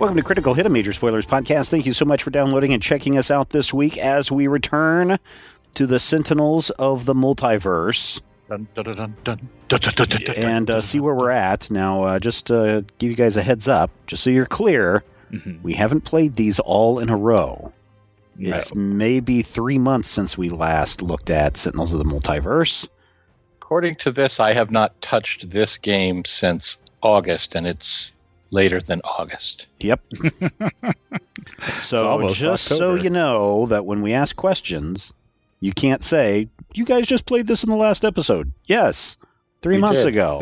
Welcome to Critical Hit, a Major Spoilers podcast. Thank you so much for downloading and checking us out this week as we return to the Sentinels of the Multiverse. And see where we're at. Now, just to give you guys a heads up, just so you're clear, we haven't played these all in a row. It's maybe 3 months since we last looked at Sentinels of the Multiverse. According to this, I have not touched this game since August, and it's later than August. Yep. So just October. So you know that when we ask questions, you can't say, you guys just played this in the last episode. Yes, 3 months ago.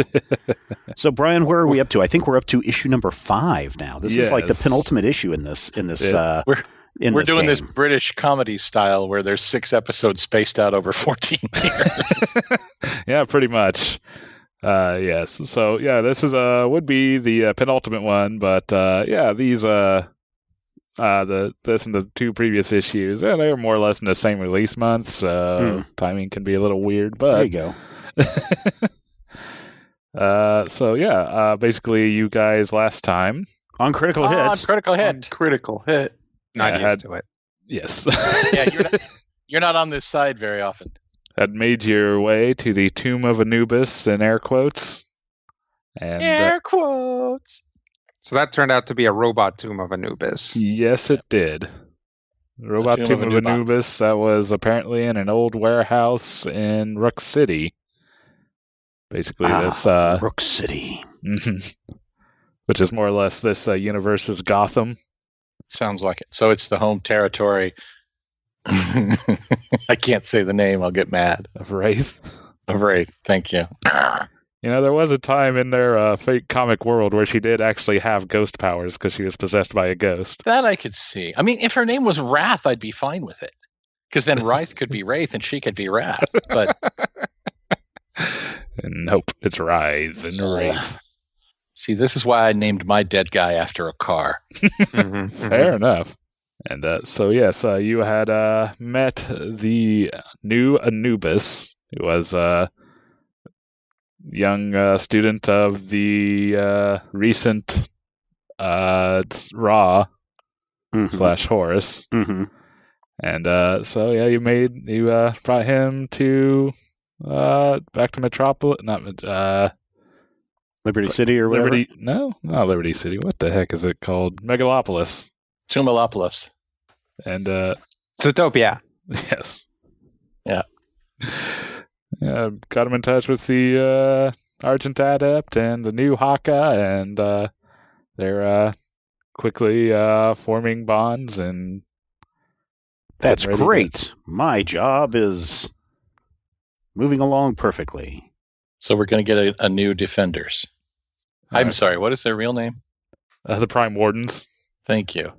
So, Brian, where are we up to? I think we're up to issue number 5 now. This is like the penultimate issue in this. We're doing this British comedy style where there's 6 episodes spaced out over 14 years. Yeah, pretty much. Yes. So, yeah, this is would be the penultimate one, but these this and the 2 previous issues, they are more or less in the same release month, so timing can be a little weird, but there you go. Basically you guys last time on Critical Hit. Not used to it. Yes. Yeah, you're not on this side very often. Had made your way to the Tomb of Anubis in air quotes. And, air quotes. So that turned out to be a robot Tomb of Anubis. Yes, it did. Robot Tomb of Anubis that was apparently in an old warehouse in Rook City. Basically, this Rook City, which is more or less this universe's Gotham. Sounds like it. So it's the home territory. I can't say the name. I'll get mad. Of Wraith. Of Wraith. Thank you. You know, there was a time in their fake comic world where she did actually have ghost powers because she was possessed by a ghost. That I could see. I mean, if her name was Wrath, I'd be fine with it. Because then Wraith could be Wraith and she could be Wrath. But nope, it's Wraith and Wraith. See, this is why I named my dead guy after a car. Fair enough. And you had met the new Anubis, who was a young student of the recent Ra / Horus. And you brought him to back to Metropolis, not Liberty City or whatever? No, not Liberty City. What the heck is it called? Megalopolis. Tumalopolis. And Zootopia. Yes. Yeah. Got him in touch with the Argent Adept and the new Haka, and they're quickly forming bonds, and that's great. My job is moving along perfectly. So we're going to get a new Defenders. I'm sorry, what is their real name? The Prime Wardens. Thank you.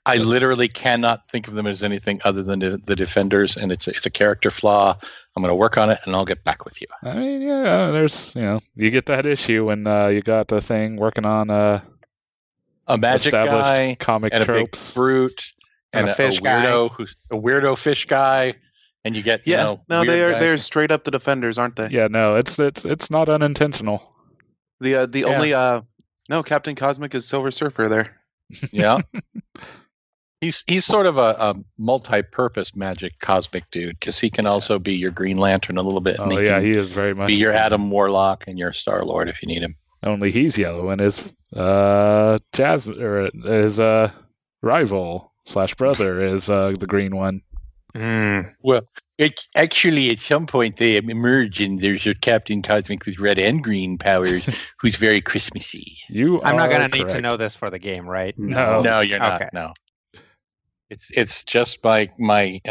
I literally cannot think of them as anything other than the Defenders, and it's a character flaw. I'm going to work on it, and I'll get back with you. I mean, there's, you get that issue when you got the thing working on a magic guy, comic and tropes. A big brute, and a fish guy, a weirdo fish guy, and you get they're straight up the Defenders, aren't they? Yeah, no, it's not unintentional. The only Captain Cosmic is Silver Surfer there. Yeah. He's sort of a multi-purpose magic cosmic dude, because he can also be your Green Lantern a little bit. Oh, he is very much. Be your Adam Warlock and your Star-Lord if you need him. Only he's yellow, and his Jasmine, or his rival / brother is the green one. Well, actually, at some point they emerge, and there's your Captain Cosmic with red and green powers, who's very Christmassy. I'm not going to need to know this for the game, right? No, you're not. Okay. No. It's just my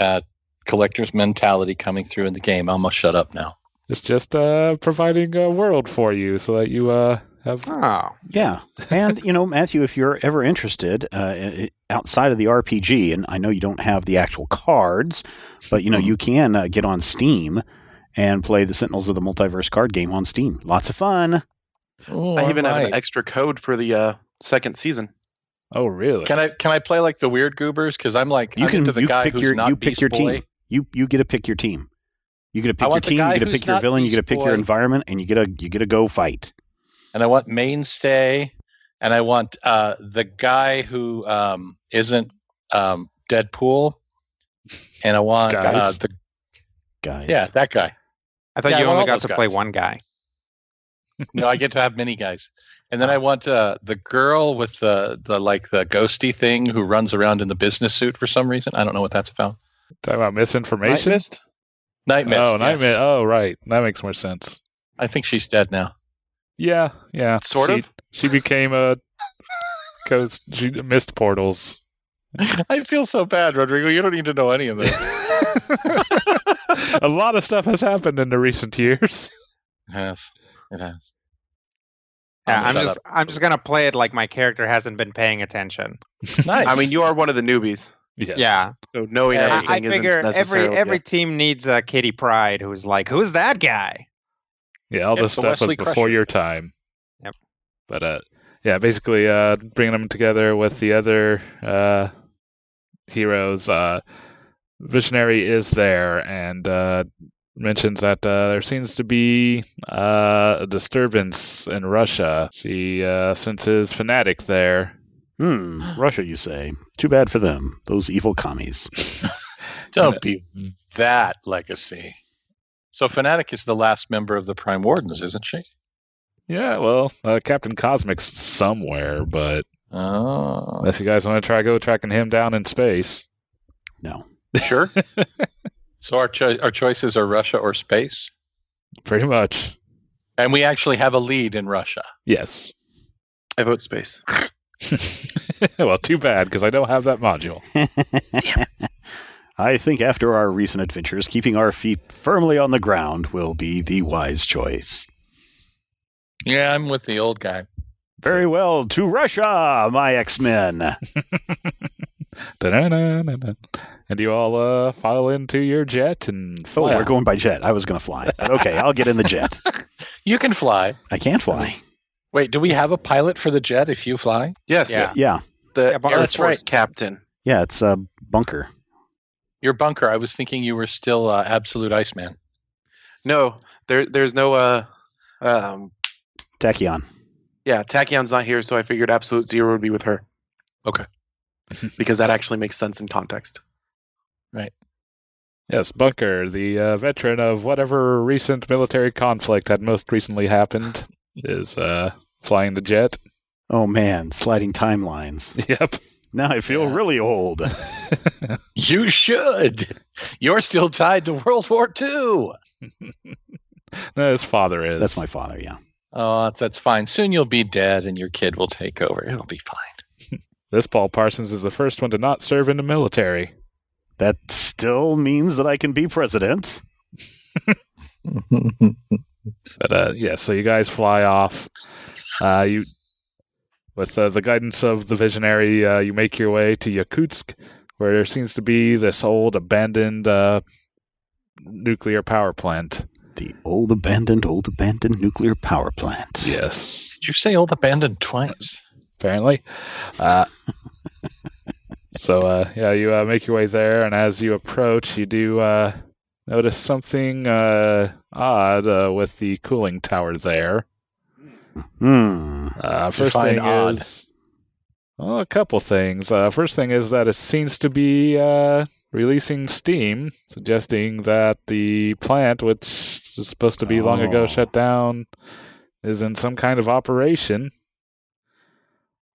collector's mentality coming through in the game. I almost shut up now. It's just providing a world for you so that you have. Oh. Yeah. And, Matthew, if you're ever interested outside of the RPG, and I know you don't have the actual cards, but, you can get on Steam and play the Sentinels of the Multiverse card game on Steam. Lots of fun. Oh, I even have an extra code for the second season. Oh, really? Can I play like the weird goobers? Because I'm into the guy who's not Beast Boy. You get to pick your team. You get to pick your team. You get to pick your villain. You get to pick your environment, and you get to go fight. And I want Mainstay, and I want the guy who isn't Deadpool, and I want Guys. the Guys. yeah, that guy. I thought Yeah, you I want only all got those to play guys. one guy. No, I get to have many guys, and then I want the girl with the ghosty thing who runs around in the business suit for some reason. I don't know what that's about. Talking about misinformation? Night Mist? Night Mist. Oh, Night yes. Mist. Oh, right. That makes more sense. I think she's dead now. Yeah. Sort of. She became a ghost. She missed portals. I feel so bad, Rodrigo. You don't need to know any of this. A lot of stuff has happened in the recent years. It has. It has. Yeah, I'm just gonna play it like my character hasn't been paying attention. Nice. I mean, you are one of the newbies, Yes. Yeah, so knowing Yeah, everything I isn't figure necessarily. every team needs a Kitty Pryde who's like, who's that guy? Yeah, all this It's the stuff was Wesley before Crusher. your time. Yep. But yeah, basically bringing them together with the other heroes. Visionary is there and mentions that there seems to be a disturbance in Russia. She senses Fanatic there. Russia, you say? Too bad for them. Those evil commies. Don't be that legacy. So Fanatic is the last member of the Prime Wardens, isn't she? Yeah, well, Captain Cosmic's somewhere, but Oh. unless you guys want to try go tracking him down in space. No. Sure. So our choices are Russia or space? Pretty much. And we actually have a lead in Russia. Yes. I vote space. Well, too bad, because I don't have that module. I think after our recent adventures, keeping our feet firmly on the ground will be the wise choice. Yeah, I'm with the old guy. Very well. To Russia, my X-Men. Da-da-da-da-da. And you all file into your jet and Oh, fly we're out. going by jet. I was going to fly. But okay, I'll get in the jet. You can fly. I can't fly. Wait, do we have a pilot for the jet if you fly? Yes. Yeah. Yeah. The Yeah, but Air that's Force right. captain. Yeah, it's a bunker. Your bunker. I was thinking you were still Absolute Iceman. No, there's no. Tachyon. Yeah, Tachyon's not here, so I figured Absolute Zero would be with her. Okay. Because that actually makes sense in context. Yes, Bunker, the veteran of whatever recent military conflict had most recently happened, is flying the jet. Oh, man. Sliding timelines. Yep. Now I feel really old. You should. You're still tied to World War II. No, his father is. That's my father, yeah. Oh, that's fine. Soon you'll be dead and your kid will take over. It'll be fine. This Paul Parsons is the first one to not serve in the military. That still means that I can be president. But yeah, so you guys fly off. You, with the guidance of the visionary, you make your way to Yakutsk, where there seems to be this old abandoned nuclear power plant. The old abandoned nuclear power plant. Yes, Did you say old abandoned twice? apparently. So yeah, you make your way there, and as you approach, you do notice something odd with the cooling tower there. First Define thing odd. is, well, a couple things. First thing is that it seems to be releasing steam, suggesting that the plant, which is supposed to be long ago shut down, is in some kind of operation.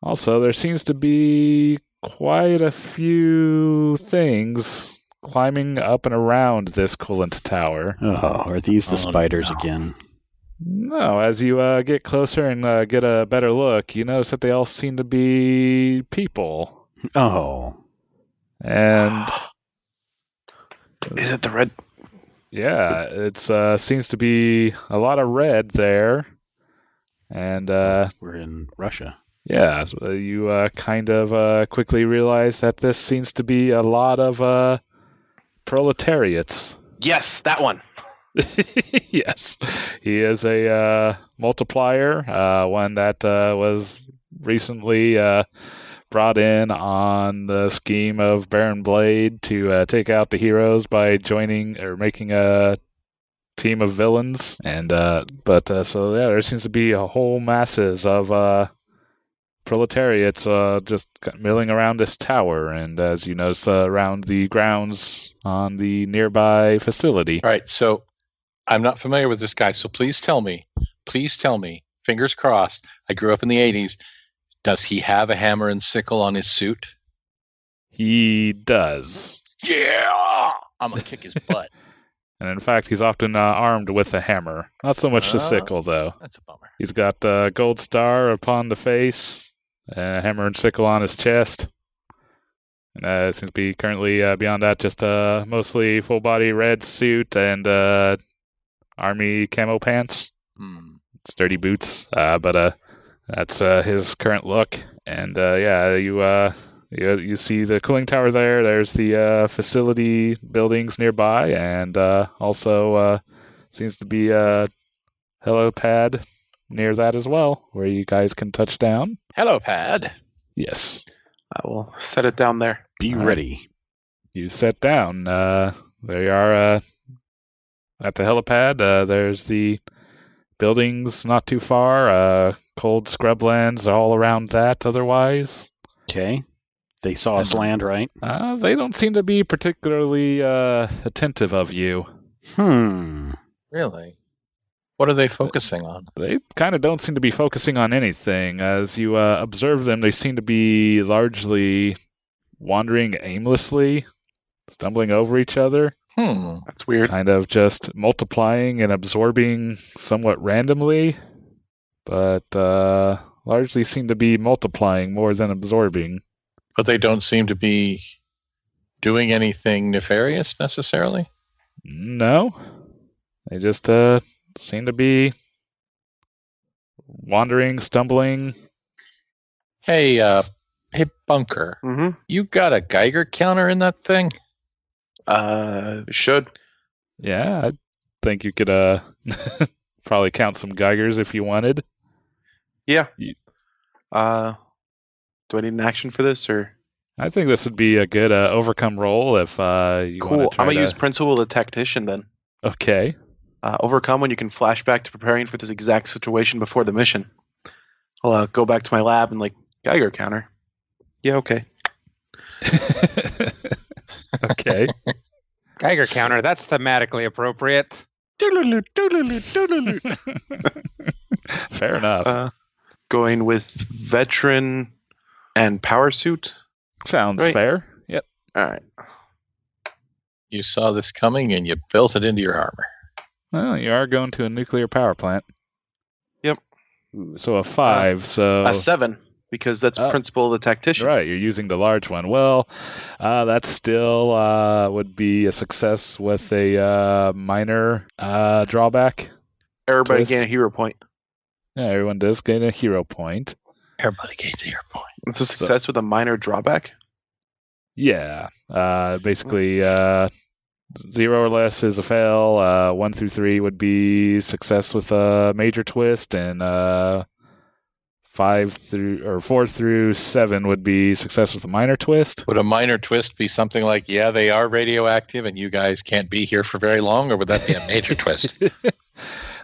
Also, there seems to be quite a few things climbing up and around this coolant tower. Oh, are these the Oh, spiders no. again? No, as you get closer and get a better look, you notice that they all seem to be people. Oh. And Is it the red? yeah, it's seems to be a lot of red there. And We're in Russia. yeah, so you kind of quickly realize that this seems to be a lot of proletariats. Yes, that one. Yes, he is a multiplier, one that was recently brought in on the scheme of Baron Blade to take out the heroes by joining or making a team of villains. And so yeah, there seems to be a whole masses of proletariats just milling around this tower, and as you notice, around the grounds on the nearby facility. All right, so I'm not familiar with this guy, so please tell me, fingers crossed, I grew up in the 80s, does he have a hammer and sickle on his suit? He does. Yeah! I'm going to kick his butt. And in fact, he's often armed with a hammer. Not so much the sickle, though. That's a bummer. He's got a gold star upon the face, a hammer and sickle on his chest. And seems to be currently, beyond that, just mostly full-body red suit and army camo pants. Sturdy boots, but that's his current look. And you see the cooling tower there. There's the facility buildings nearby, and also seems to be a helipad near that as well, where you guys can touch down. Helipad? Yes. I will set it down there. Be ready. You set down. There you are at the helipad. There's the buildings not too far. Cold scrublands all around that otherwise. Okay. They saw us land, right? They don't seem to be particularly attentive of you. Really? What are they focusing on? They kind of don't seem to be focusing on anything. As you observe them, they seem to be largely wandering aimlessly, stumbling over each other. That's weird. Kind of just multiplying and absorbing somewhat randomly, but largely seem to be multiplying more than absorbing. But they don't seem to be doing anything nefarious necessarily? No. They just seem to be wandering, stumbling. Hey, Bunker, you got a Geiger counter in that thing? Should. Yeah, I think you could probably count some Geigers if you wanted. Yeah. Do I need an action for this, or? I think this would be a good overcome roll if you want to try. I'm gonna use Principal the Tactician then. Okay. Overcome when you can flash back to preparing for this exact situation before the mission. I'll go back to my lab and Geiger counter. Yeah, okay. Okay. Geiger counter, that's thematically appropriate. Fair enough. Going with veteran and power suit. Sounds fair. Yep. All right. You saw this coming and you built it into your armor. Well, you are going to a nuclear power plant. Yep. So a 5. So a 7, because that's Principal the Tactician. Right, you're using the large one. Well, that still would be a success with a minor drawback. Everybody gain a hero point. Yeah, everyone does gain a hero point. Everybody gains a hero point. It's a success with a minor drawback? Yeah. Basically, 0 or less is a fail. 1 through 3 would be success with a major twist, and 4 through 7 would be success with a minor twist. Would a minor twist be something like, yeah, they are radioactive and you guys can't be here for very long, or would that be a major twist?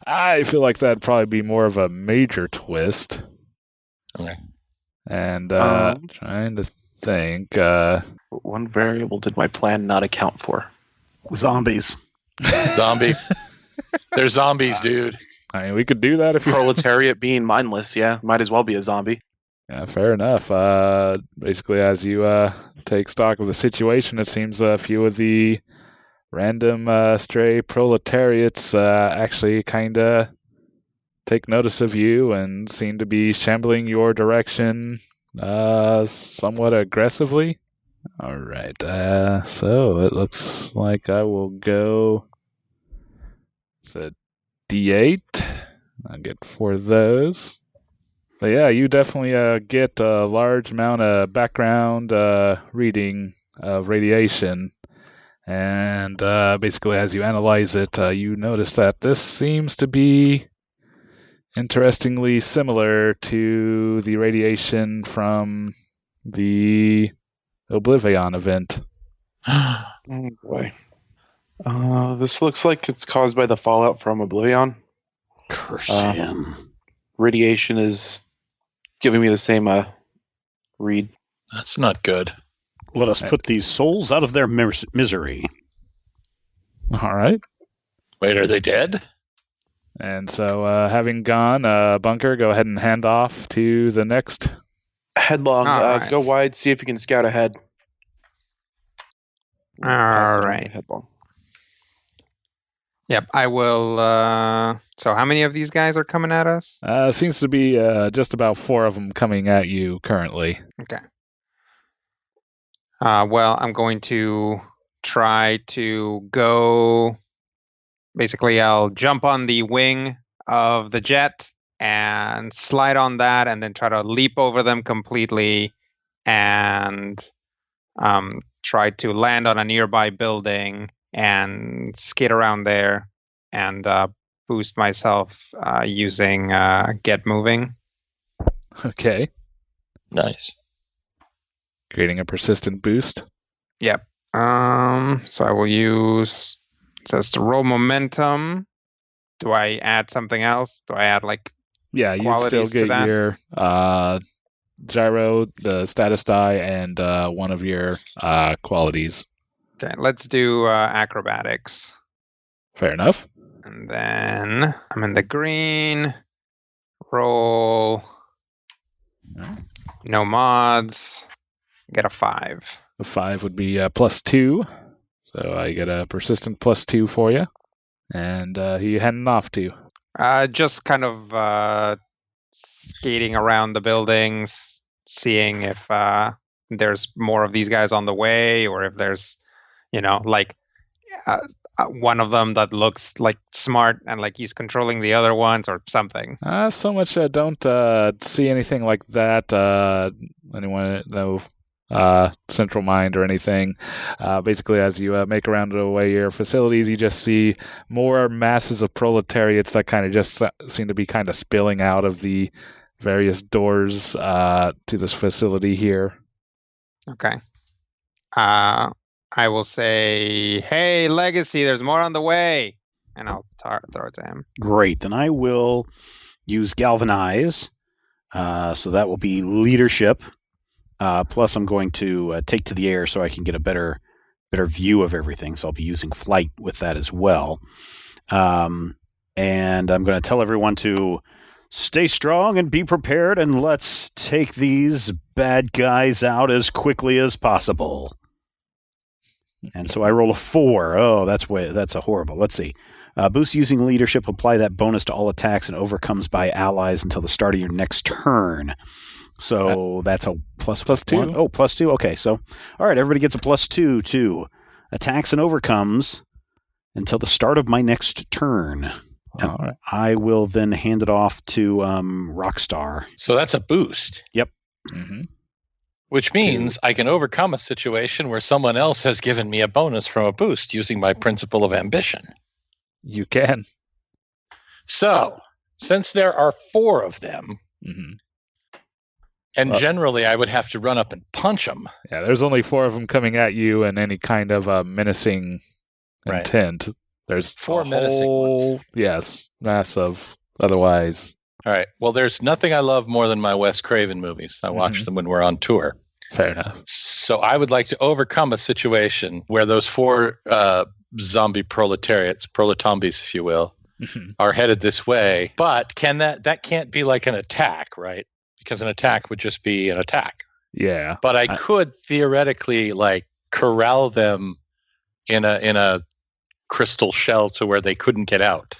I feel like that'd probably be more of a major twist. Okay. And trying to think. One variable did my plan not account for? Zombies. Zombies. They're zombies, dude. I mean, we could do that if you... Proletariat being mindless, yeah. Might as well be a zombie. Yeah, fair enough. Basically, as you take stock of the situation, it seems a few of the random stray proletariats actually kind of take notice of you and seem to be shambling your direction somewhat aggressively. All right, so it looks like I will go the D8. I'll get 4 of those. But yeah, you definitely get a large amount of background reading of radiation. And basically, as you analyze it, you notice that this seems to be interestingly similar to the radiation from the Oblivion event. Oh boy. This looks like it's caused by the fallout from Oblivion. Curse him. Radiation is giving me the same read. That's not good. Let us put these souls out of their misery. All right. Wait, are they dead? And so, having gone, Bunker, go ahead and hand off to the next. Headlong, All go wide, see if you can scout ahead. All Pass it on to right. Headlong. Yep, I will. So how many of these guys are coming at us? Seems to be just about 4 of them coming at you currently. Okay. Well, I'm going to try to go. Basically, I'll jump on the wing of the jet and slide on that, and then try to leap over them completely, and try to land on a nearby building and skid around there, and boost myself using Get Moving. Okay. Nice. Creating a persistent boost. Yep. So I will use. It says to roll momentum. Do I add something else? Do I add Yeah, you still qualities to get that? your gyro, the status die, and one of your qualities. Okay, let's do acrobatics. Fair enough. And then I'm in the green. Roll. No mods. Get a 5. The 5 would be +2. So I get a persistent +2 for you. And who you heading off to? Just kind of skating around the buildings, seeing if there's more of these guys on the way, or if there's, one of them that looks smart and he's controlling the other ones or something. So much don't see anything like that. Anyone know central mind or anything. Basically, as you make around away your facilities, you just see more masses of proletariats that kind of just seem to be kind of spilling out of the various doors to this facility here. Okay. I will say, hey, Legacy, there's more on the way. And I'll throw it to him. Great. Then I will use Galvanize. So that will be leadership. Plus, I'm going to take to the air so I can get a better view of everything. So I'll be using flight with that as well. And I'm going to tell everyone to stay strong and be prepared, and let's take these bad guys out as quickly as possible. And so I roll a 4. Oh, that's a horrible. Let's see. Boost using leadership. Apply that bonus to all attacks and overcomes by allies until the start of your next turn. So that's a +2. Oh, +2. Okay, so all right, everybody gets a +2 to attacks and overcomes until the start of my next turn. All right. I will then hand it off to Rockstar. So that's a boost. Yep. Mm-hmm. Which means I can overcome a situation where someone else has given me a bonus from a boost using my principle of ambition. You can. So, since there are 4 of them, and generally I would have to run up and punch them. Yeah, there's only 4 of them coming at you in any kind of menacing intent. There's 4 menacing ones. Yes, massive. Otherwise. All right. Well, there's nothing I love more than my Wes Craven movies. I watch them when we're on tour. Fair enough. So I would like to overcome a situation where those 4 zombie proletariats, proletombies, if you will, are headed this way. But that can't be like an attack, right? Because an attack would just be an attack. Yeah. But I could theoretically corral them in a crystal shell to where they couldn't get out.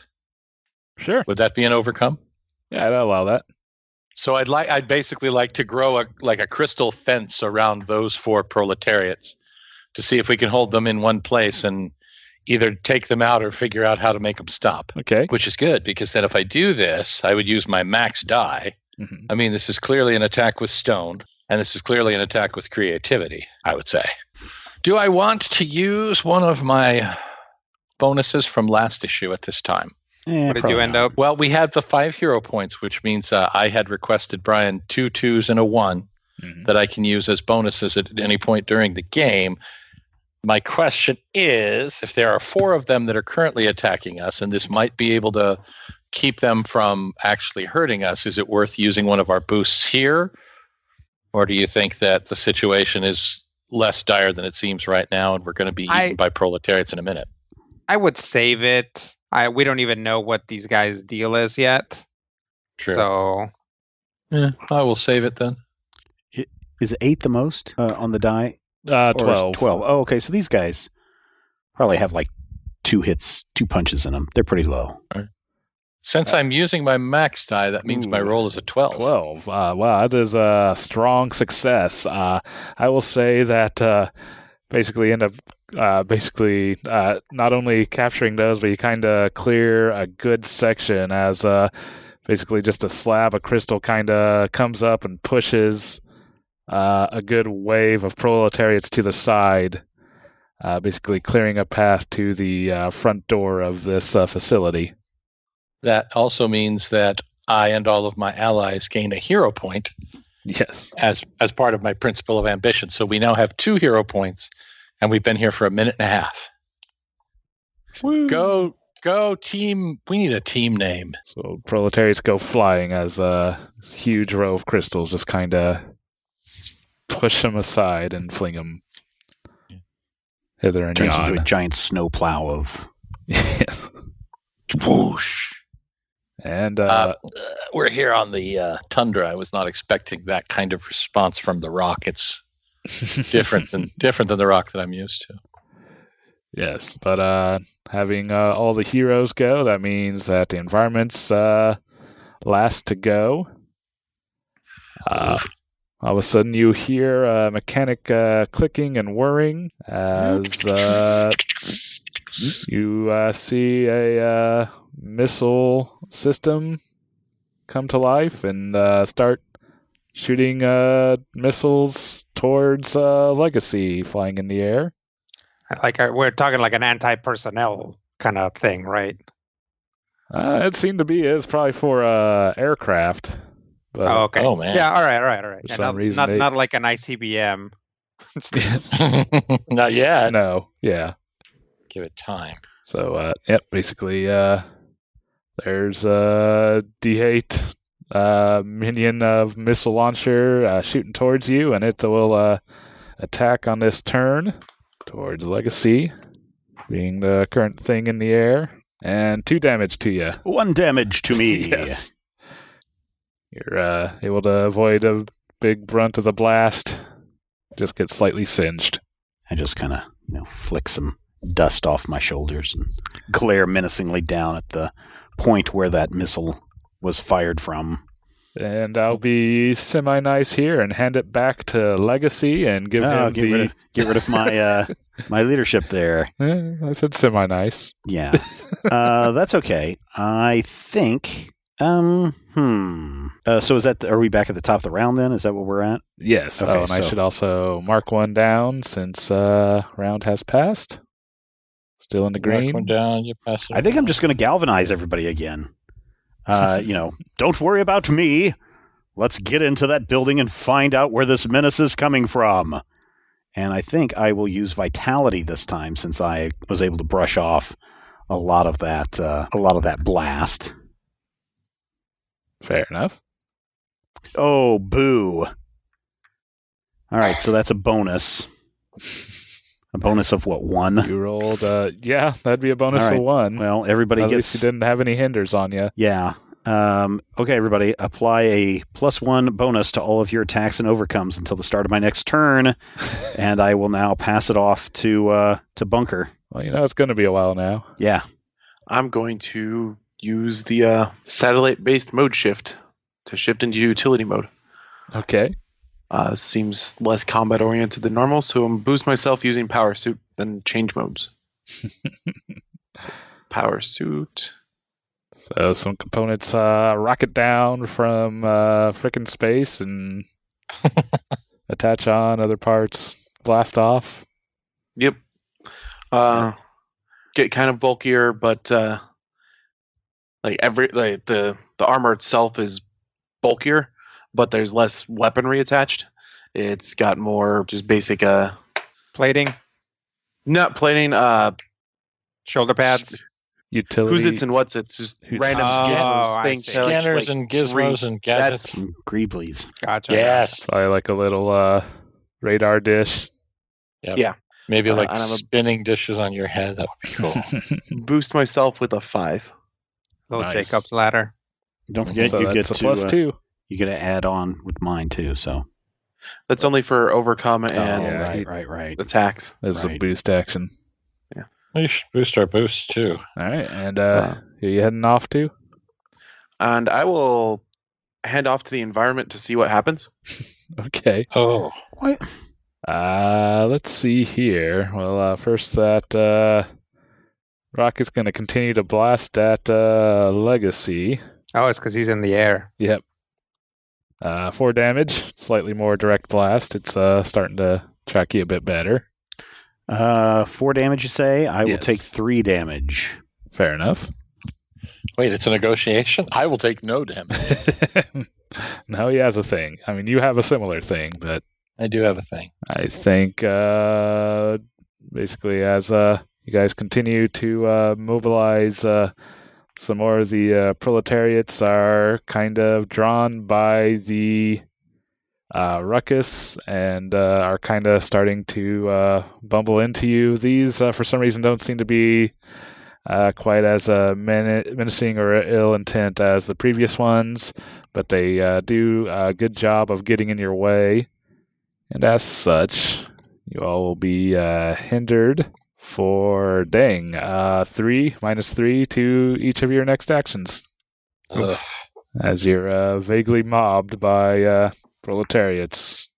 Sure. Would that be an overcome? Yeah, I'd allow that. So I'd basically like to grow a crystal fence around those 4 proletariats to see if we can hold them in one place and either take them out or figure out how to make them stop. Okay. Which is good, because then if I do this, I would use my max die. I mean, this is clearly an attack with stone, and this is clearly an attack with creativity, I would say. Do I want to use one of my bonuses from last issue at this time? What did you end up? Well, we had the 5 hero points, which means I had requested, Brian, 2 2s and a 1 that I can use as bonuses at any point during the game. My question is, if there are 4 of them that are currently attacking us, and this might be able to keep them from actually hurting us, is it worth using one of our boosts here? Or do you think that the situation is less dire than it seems right now and we're going to be eaten by proletariats in a minute? I would save it. We don't even know what these guys' deal is yet. True. So yeah, I will save it then. Is 8 the most on the die? 12. 12. Oh, okay. So these guys probably have like 2 punches in them. They're pretty low. Right. Since I'm using my max die, that means my roll is a 12. 12. Wow, that is a strong success. I will say that basically end up not only capturing those, but you kind of clear a good section as basically just a slab of crystal kind of comes up and pushes a good wave of proletariats to the side, basically clearing a path to the front door of this facility. That also means that I and all of my allies gain a hero point. Yes. As part of my principle of ambition. So we now have 2 hero points, and we've been here for a minute and a half. Woo. Go team. We need a team name. So proletariats go flying as a huge row of crystals just kind of push them aside and fling them hither and Turns yon. into a giant snowplow of whoosh. And we're here on the tundra. I was not expecting that kind of response from the rock. It's different than the rock that I'm used to. Yes, but having all the heroes go, that means that the environment's last to go. All of a sudden, you hear a mechanic clicking and whirring as you see a missile system come to life and start shooting missiles towards Legacy flying in the air. like we're talking like an anti-personnel kind of thing, right? It seemed to be. It's probably for aircraft. But okay. Oh man. Yeah. All right. For Yeah, some reason, not like an ICBM. Not yet. No. Yeah. Give it time. So, basically, there's a D8 minion of missile launcher shooting towards you, and it will attack on this turn towards Legacy, being the current thing in the air, and 2 damage to you. 1 damage to me. Yes. You're able to avoid a big brunt of the blast. Just get slightly singed. I just kind of, flick some dust off my shoulders and glare menacingly down at the point where that missile was fired from. And I'll be semi-nice here and hand it back to Legacy and give him get rid of my my leadership there. I said semi-nice. Yeah, that's okay. I think. So is that? Are we back at the top of the round then? Is that what we're at? Yes. Okay, and I should also mark one down since round has passed. Still in the green. Mark one down. You pass it. I think I'm just going to galvanize everybody again. Don't worry about me. Let's get into that building and find out where this menace is coming from. And I think I will use vitality this time since I was able to brush off a lot of that blast. Fair enough. Oh, boo. All right, so that's a bonus. A bonus of what, 1? You rolled, yeah, that'd be a bonus All right. of 1. Well, everybody At gets... least you didn't have any hinders on you. Yeah. Okay, everybody, apply a +1 bonus to all of your attacks and overcomes until the start of my next turn, and I will now pass it off to Bunker. Well, it's going to be a while now. Yeah. I'm going to use the satellite-based mode shift to shift into utility mode. Okay. Seems less combat-oriented than normal, so I'm boost myself using power suit, then change modes. Power suit. So some components rocket down from frickin' space and attach on other parts, blast off. Yep. Get kind of bulkier, but the armor itself is bulkier, but there's less weaponry attached. It's got more just basic plating, not plating, shoulder pads. Utility. Who's its and what's it's just random Oh, I things. see. Scanners and gizmos and gadgets. Some Greeblies. Gotcha. Yes. Probably like a little radar dish. Yep. Yeah. Maybe like and I'm a- spinning dishes on your head. That would be cool. Boost myself with a 5. Little Nice. Jacob's ladder. Don't forget, So you get that's a to plus 2. you get to add on with mine too. So That's only for overcome and yeah. right. attacks. This is a Right. boost action. We should boost our boosts too. All right, and who you heading off to? And I will hand off to the environment to see what happens. Okay. Oh. What? Let's see here. Well, first that Rock is going to continue to blast at Legacy. Oh, it's because he's in the air. Yep. 4 damage, slightly more direct blast. It's starting to track you a bit better. 4 damage, you say? I will Yes. take 3 damage. Fair enough. Wait, it's a negotiation? I will take no damage. No, he has a thing. I mean, you have a similar thing, but I do have a thing. I think basically as you guys continue to mobilize, some more of the proletariats are kind of drawn by the ruckus and are kind of starting to bumble into you. These, for some reason, don't seem to be quite as menacing or ill intent as the previous ones, but they do a good job of getting in your way. And as such, you all will be hindered for, -3 to each of your next actions, Ugh. as you're vaguely mobbed by proletariats.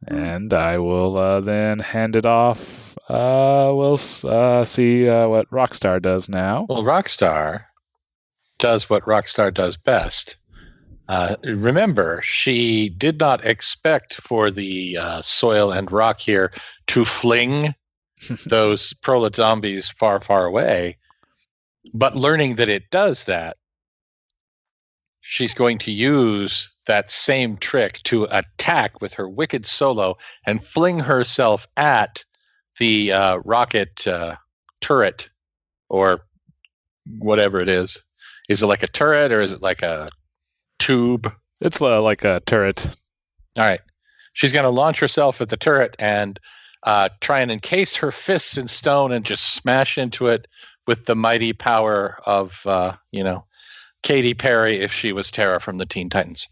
And I will then hand it off. We'll see what Rockstar does now. Well, Rockstar does what Rockstar does best. Remember, she did not expect for the soil and rock here to fling those prolet zombies far, far away. But learning that it does that, she's going to use that same trick to attack with her wicked solo and fling herself at the rocket turret or whatever it is. Is it like a turret or is it like a tube? It's like a turret. All right. She's going to launch herself at the turret and try and encase her fists in stone and just smash into it with the mighty power of, Katy Perry if she was Tara from the Teen Titans.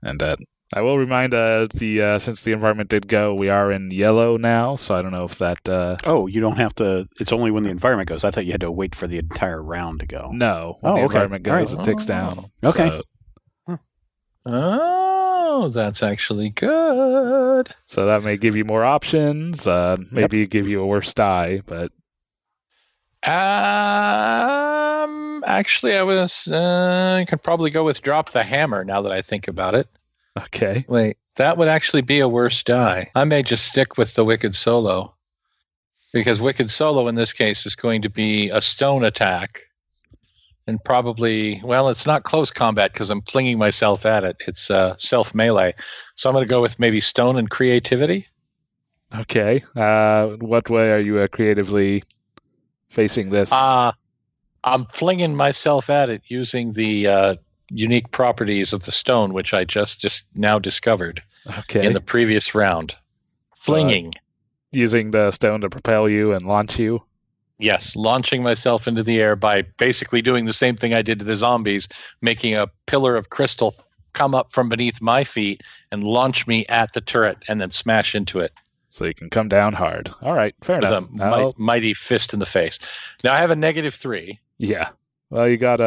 And I will remind since the environment did go, we are in yellow now, so I don't know if that... Oh, you don't have to... It's only when the environment goes. I thought you had to wait for the entire round to go. No. When the environment goes, it ticks down. Okay. Oh, that's actually good. So that may give you more options, maybe give you a worse die, but... Actually, I could probably go with drop the hammer now that I think about it. Okay. Wait, that would actually be a worse die. I may just stick with the Wicked Solo. Because Wicked Solo in this case is going to be a stone attack. And probably, well, it's not close combat because I'm flinging myself at it. It's self-melee. So I'm going to go with maybe stone and creativity. Okay. What way are you creatively facing this? I'm flinging myself at it using the unique properties of the stone, which I just now discovered in the previous round. Flinging. Using the stone to propel you and launch you? Yes, launching myself into the air by basically doing the same thing I did to the zombies, making a pillar of crystal come up from beneath my feet and launch me at the turret and then smash into it. So you can come down hard. All right, fair enough. A mighty fist in the face. Now I have a -3. Yeah. Well, you got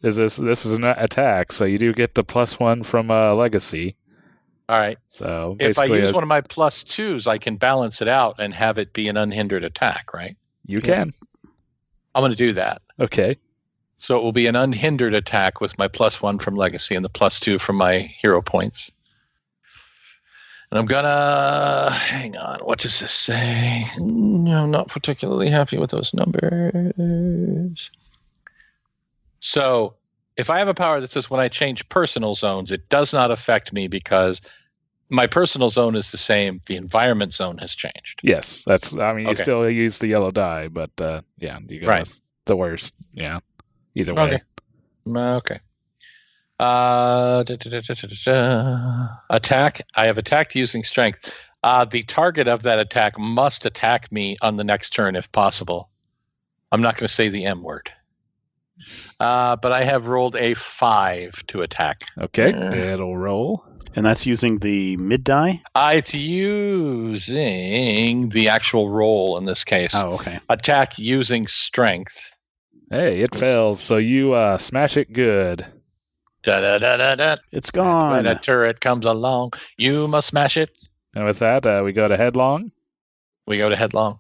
this is an attack, so you do get the +1 from Legacy. All right. So if I basically use one of my +2s, I can balance it out and have it be an unhindered attack, right? You can. I'm going to do that. Okay. So it will be an unhindered attack with my +1 from Legacy and the +2 from my hero points. And I'm gonna hang on. What does this say? I'm not particularly happy with those numbers. So if I have a power that says when I change personal zones, it does not affect me because my personal zone is the same. The environment zone has changed. Yes, you still use the yellow die, but you got the worst. Yeah. either way. Okay. Attack. I have attacked using strength. The target of that attack must attack me on the next turn if possible. I'm not going to say the M word. But I have rolled a 5 to attack. Okay, it'll roll. And that's using the mid die? It's using the actual roll in this case. Oh, okay. Attack using strength. Hey, it fails, so you smash it good. Da-da-da-da-da. It's gone. When a turret comes along, you must smash it. And with that, we go to headlong. We go to headlong.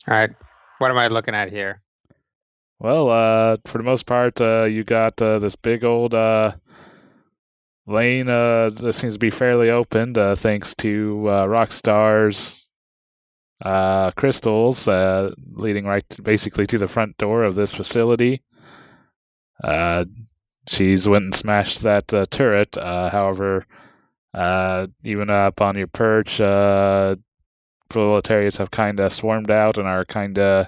All right. What am I looking at here? Well, for the most part, you got this big old lane that seems to be fairly opened thanks to Rockstar's crystals leading right basically to the front door of this facility. She's went and smashed that turret. However, even up on your perch, proletariats have kind of swarmed out and are kind of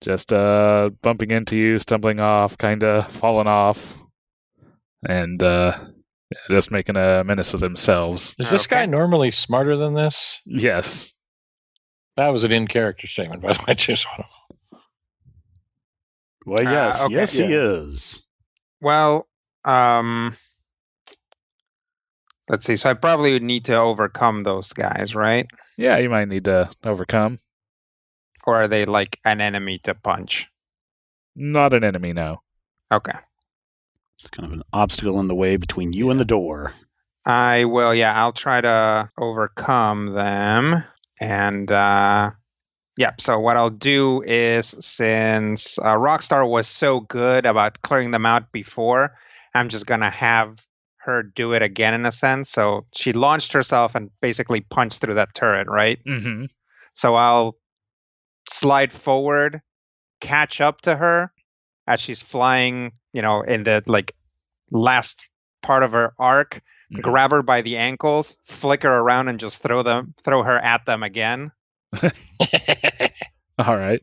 just bumping into you, stumbling off, kind of falling off, and just making a menace of themselves. Is this guy normally smarter than this? Yes. That was an in-character statement, by the way. Just want to... Well, yes. Okay. Yes, he is. Well, let's see. So I probably would need to overcome those guys, right? Yeah, you might need to overcome. Or are they like an enemy to punch? Not an enemy, no. Okay. It's kind of an obstacle in the way between you and the door. I will, I'll try to overcome them. And, so what I'll do is, since Rockstar was so good about clearing them out before, I'm just going to have her do it again in a sense. So she launched herself and basically punched through that turret, right? Mm-hmm. So I'll slide forward, catch up to her as she's flying, in the last part of her arc, grab her by the ankles, flick her around, and just throw her at them again. All right.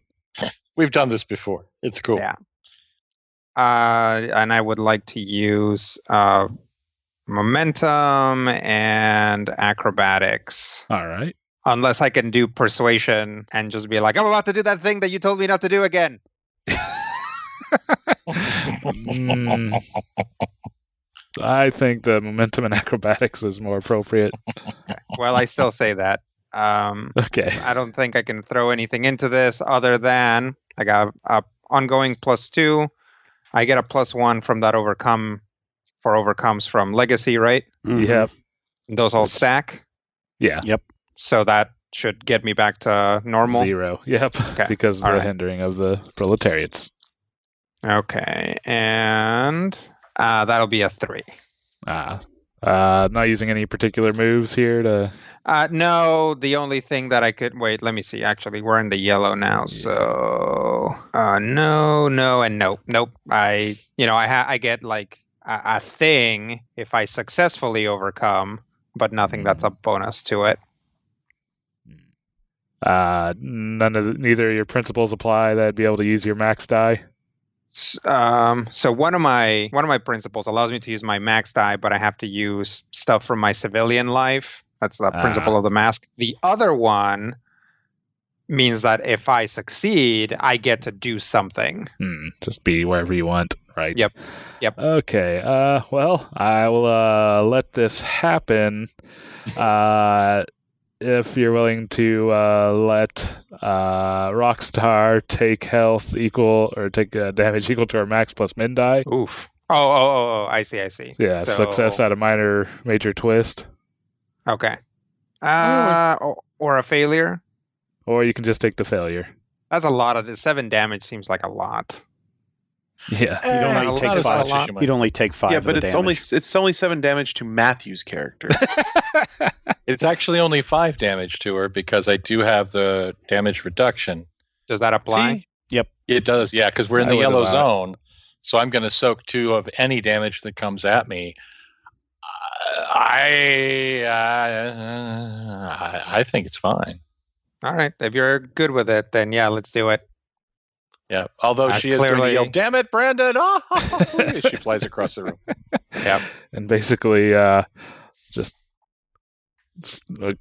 We've done this before. It's cool. Yeah. And I would like to use momentum and acrobatics. All right. Unless I can do persuasion and just be like, I'm about to do that thing that you told me not to do again. I think the momentum and acrobatics is more appropriate. Well, I still say that. Okay. I don't think I can throw anything into this other than I got a ongoing +2. I get a +1 from that overcomes from Legacy, right? Mm-hmm. Yep. Those all stack. Yeah. Yep. So that should get me back to normal. 0. Yep. Okay. Because of the All right. hindering of the proletariats. Okay. And that'll be a 3. Not using any particular moves here to... No, the only thing that I could... Wait, let me see. Actually, we're in the yellow now, so... no, and nope. Nope. I get like a thing if I successfully overcome, but nothing that's a bonus to it. Neither of your principles apply. That'd be able to use your max die. So one of my principles allows me to use my max die, but I have to use stuff from my civilian life. That's the principle of the mask. The other one means that if I succeed, I get to do something. Just be wherever you want, right? Yep. Okay. Well, I will let this happen. If you're willing to let Rockstar take health equal or take damage equal to our max plus min die. Oof. Oh, I see. Yeah, success at a major twist. Okay. Or a failure. Or you can just take the failure. That's a lot of this. 7 damage seems like a lot. Yeah. You'd only take 5. Yeah, but of the it's only 7 damage to Matthew's character. It's actually only 5 damage to her because I do have the damage reduction. Does that apply? See? Yep. It does, yeah, because we're in the yellow zone. So I'm going to soak 2 of any damage that comes at me. I think it's fine. All right. If you're good with it, then yeah, let's do it. Yeah. Although she is going to yell, "Damn it, Brandon!" As she flies across the room. Yeah. And basically, just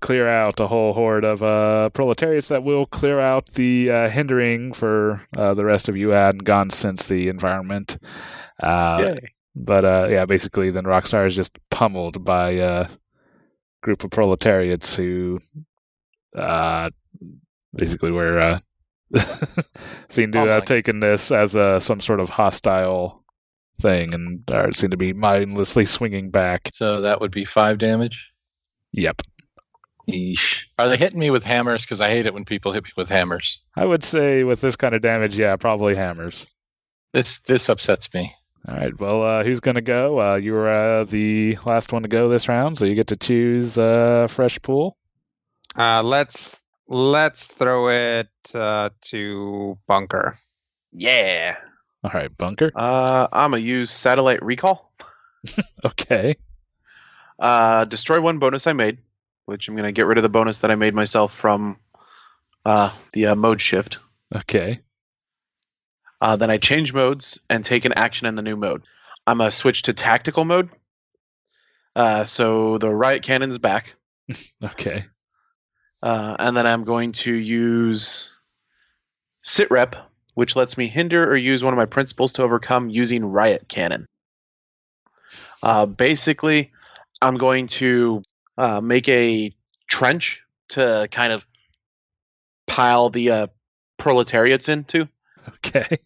clear out a whole horde of proletariats that will clear out the hindering for the rest of you and gone since the environment. Yay. But yeah, basically, then Rockstar is just pummeled by a group of proletariats who basically were seem to have taken this as some sort of hostile thing and seem to be mindlessly swinging back. So that would be 5 damage? Yep. Eesh. Are they hitting me with hammers? Because I hate it when people hit me with hammers. I would say with this kind of damage, yeah, probably hammers. This upsets me. All right, well, who's going to go? You were the last one to go this round, so you get to choose a fresh pool. Let's throw it to Bunker. Yeah. All right, Bunker. I'm going to use Satellite Recall. Okay. Destroy one bonus I made, which I'm going to get rid of the bonus that I made myself from the mode shift. Okay. Then I change modes and take an action in the new mode. I'm going to switch to tactical mode. So the riot cannon's back. Okay. And then I'm going to use Sit Rep, which lets me hinder or use one of my principles to overcome using riot cannon. Basically, I'm going to make a trench to kind of pile the proletariats into. Okay.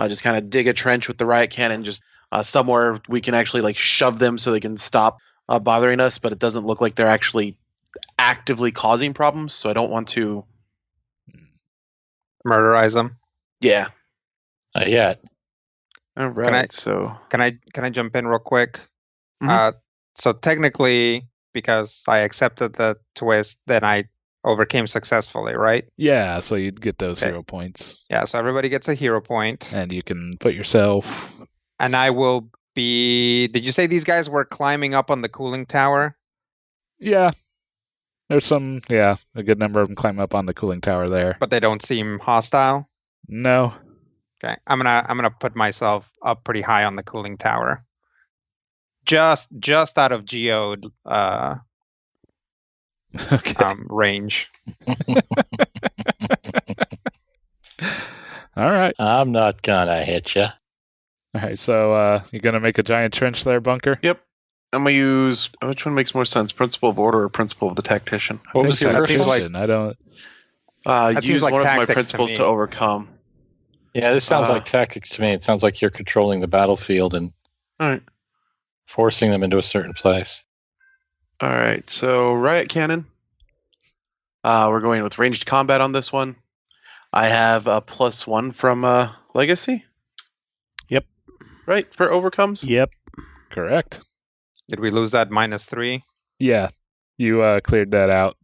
Just kind of dig a trench with the riot cannon, just somewhere we can actually like shove them so they can stop bothering us, but it doesn't look like they're actually actively causing problems, so I don't want to murderize them. Yeah. Not yet. All right. Can I jump in real quick? Mhm. So technically, because I accepted the twist, then I overcame successfully, right? Yeah, so you'd get those Okay. hero points. Yeah, so everybody gets a hero point. And you can put yourself... And I will be... Did you say these guys were climbing up on the cooling tower? Yeah. There's a good number of them climb up on the cooling tower there. But they don't seem hostile? No. Okay, I'm gonna put myself up pretty high on the cooling tower. Just out of geode Okay. range. All right. I'm not gonna hit you. All right, so you're going to make a giant trench there, Bunker? Yep. I'm going to use... Which one makes more sense? Principle of Order or Principle of the Tactician? What was your first one? I don't... Use like one of my tactics principles to to me. overcome. Yeah, this sounds like tactics to me. It sounds like you're controlling the battlefield and All right. forcing them into a certain place. All right, so Riot Cannon. We're going with ranged combat on this one. I have a +1 from Legacy. Yep. Right, for overcomes? Yep. Correct. Did we lose that -3? Yeah, you cleared that out.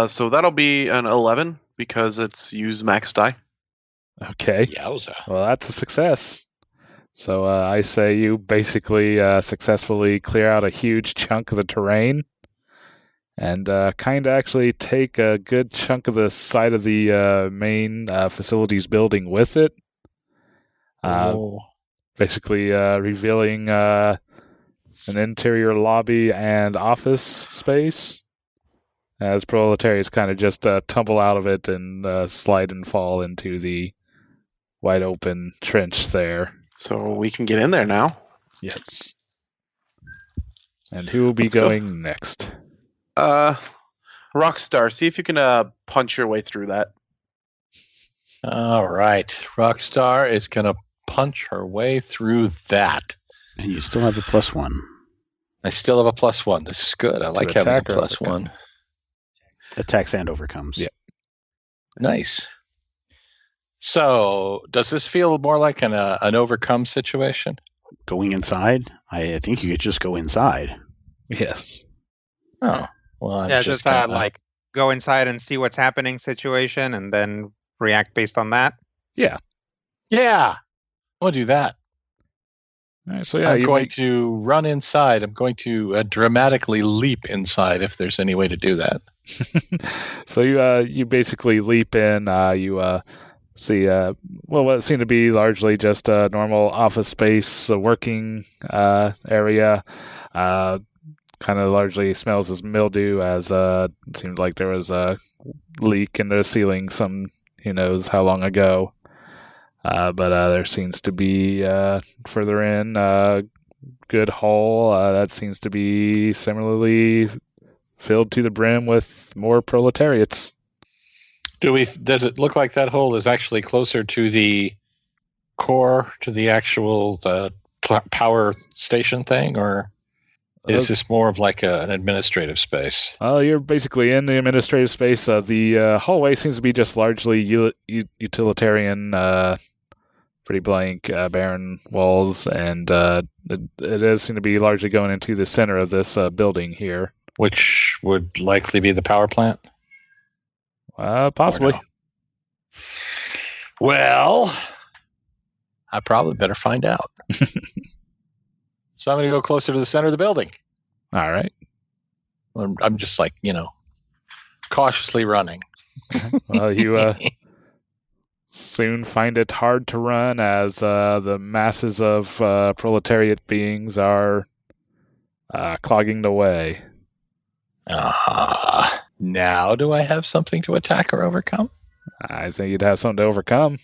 So that'll be an 11 because it's use max die. Okay. Yowza. Well, that's a success. So I say you basically successfully clear out a huge chunk of the terrain and kind of actually take a good chunk of the side of the main facilities building with it. Basically revealing an interior lobby and office space as proletariats kind of just tumble out of it and slide and fall into the wide open trench there. So we can get in there now. Yes. And who will be Let's go. going next? Rockstar, see if you can punch your way through that. All right. Rockstar is going to punch her way through that. And you still have a +1. I still have a +1. This is good. I like having a attack or +1. Attacks and overcomes. Yeah. Nice. So, does this feel more like an overcome situation? Going inside? I think you could just go inside. Yes. Oh, well, I'm Yeah, just just gonna- like go inside and see what's happening situation and then react based on that. Yeah, I want to do that. All right, so yeah, I'm you going make, to run inside. I'm going to dramatically leap inside if there's any way to do that. So you basically leap in. You see what seemed to be largely just a normal office space, a working area. Kind of largely smells as mildew, as it seemed like there was a leak in the ceiling who knows how long ago. But there seems to be further in a good hole that seems to be similarly filled to the brim with more proletariats. Does it look like that hole is actually closer to the core, to the actual power station thing, or is this more of like an administrative space? You're basically in the administrative space. The hallway seems to be just largely utilitarian, pretty blank, barren walls, and it does seem to be largely going into the center of this building here. Which would likely be the power plant? Possibly. No? Well, I probably better find out. So I'm going to go closer to the center of the building. All right. I'm just like, cautiously running. Well, you soon find it hard to run as the masses of proletariat beings are clogging the way. Now do I have something to attack or overcome? I think you'd have something to overcome.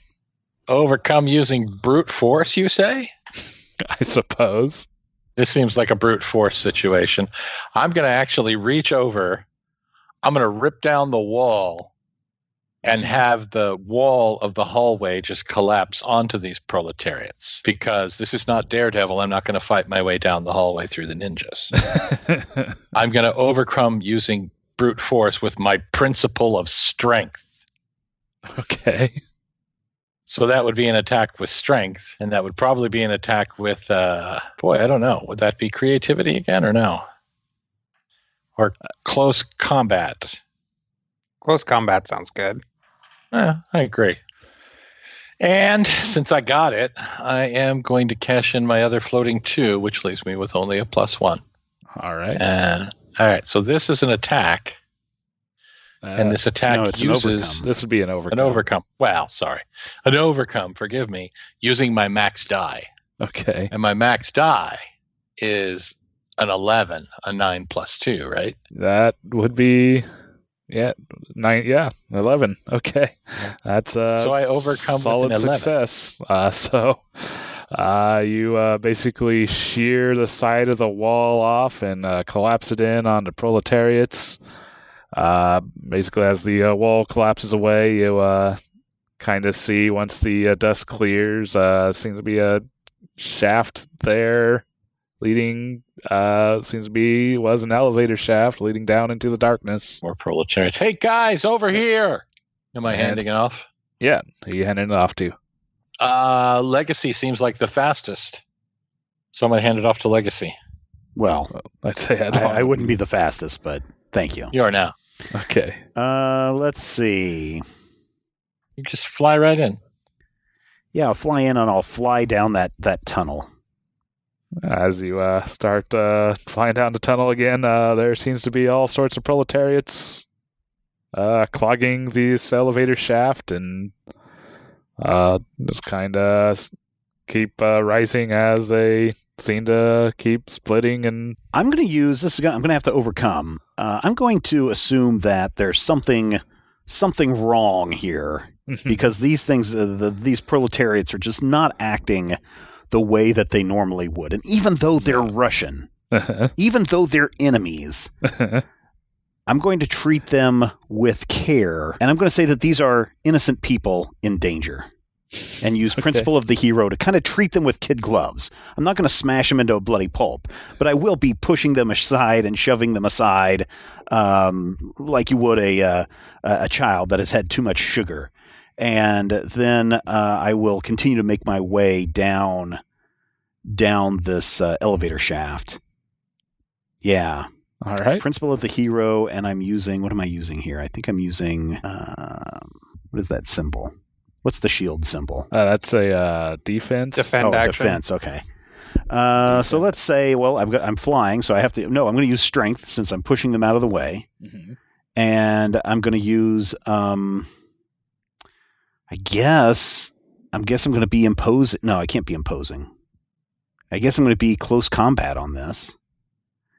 Overcome using brute force, you say? I suppose. This seems like a brute force situation. I'm going to actually reach over. I'm going to rip down the wall and have the wall of the hallway just collapse onto these proletariats. Because this is not Daredevil. I'm not going to fight my way down the hallway through the ninjas. I'm going to overcome using brute force with my principle of strength. Okay. So that would be an attack with strength, and that would probably be an attack with, I don't know. Would that be creativity again or no? Or close combat? Close combat sounds good. I agree. And since I got it, I am going to cash in my other floating 2, which leaves me with only a +1. All right. All right, so this is an attack. And this attack uses... This would be an overcome. An overcome. Well, sorry. An overcome, forgive me, using my max die. Okay. And my max die is an 11, a 9 + 2, right? That would be... 11. Okay. That's so I overcome solid with an 11. success. You basically shear the side of the wall off and collapse it in onto proletariats. Basically, as the wall collapses away, you kind of see, once the dust clears, seems to be a shaft there leading, seems to be, was an elevator shaft leading down into the darkness. More proletariats. Hey, guys, over here! Am I handing it off? Yeah, who are you handing it off to? Legacy seems like the fastest. So I'm going to hand it off to Legacy. Well, I'd say I wouldn't be the fastest, but thank you. You are now. Okay. Let's see. You just fly right in. Yeah, I'll fly in and I'll fly down that tunnel. As you start flying down the tunnel again, there seems to be all sorts of proletariats clogging this elevator shaft, and just kind of keep rising as they seem to keep splitting. And I'm going to use this. I'm going to have to overcome. I'm going to assume that there's something wrong here because these things, these proletariats, are just not acting the way that they normally would. And even though they're Russian, even though they're enemies, I'm going to treat them with care. And I'm going to say that these are innocent people in danger. And use principle of the hero to kind of treat them with kid gloves. I'm not going to smash them into a bloody pulp, but I will be pushing them aside and shoving them aside like you would a child that has had too much sugar. And then I will continue to make my way down this elevator shaft. Yeah. All right. Principle of the hero, and I'm using... What am I using here? I think I'm using... what is that symbol? What's the shield symbol? That's a defense. Defend action. Defense. Okay. So let's say, well, I'm flying, so I have to. No, I'm going to use strength since I'm pushing them out of the way, And I'm going to use, I'm going to be imposing. No, I can't be imposing. I guess I'm going to be close combat on this.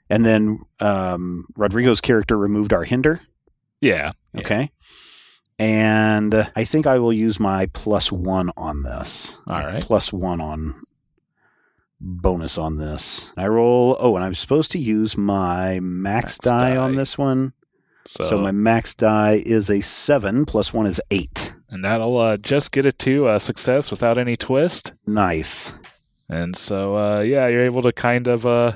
And then Rodrigo's character removed our hinder. Yeah. Okay. And I think I will use my +1 on this. All right. +1 on bonus on this. I roll. Oh, and I'm supposed to use my max die on this one. So my max die is a 7, +1 is 8. And that'll just get it to a success without any twist. Nice. And so, you're able to kind of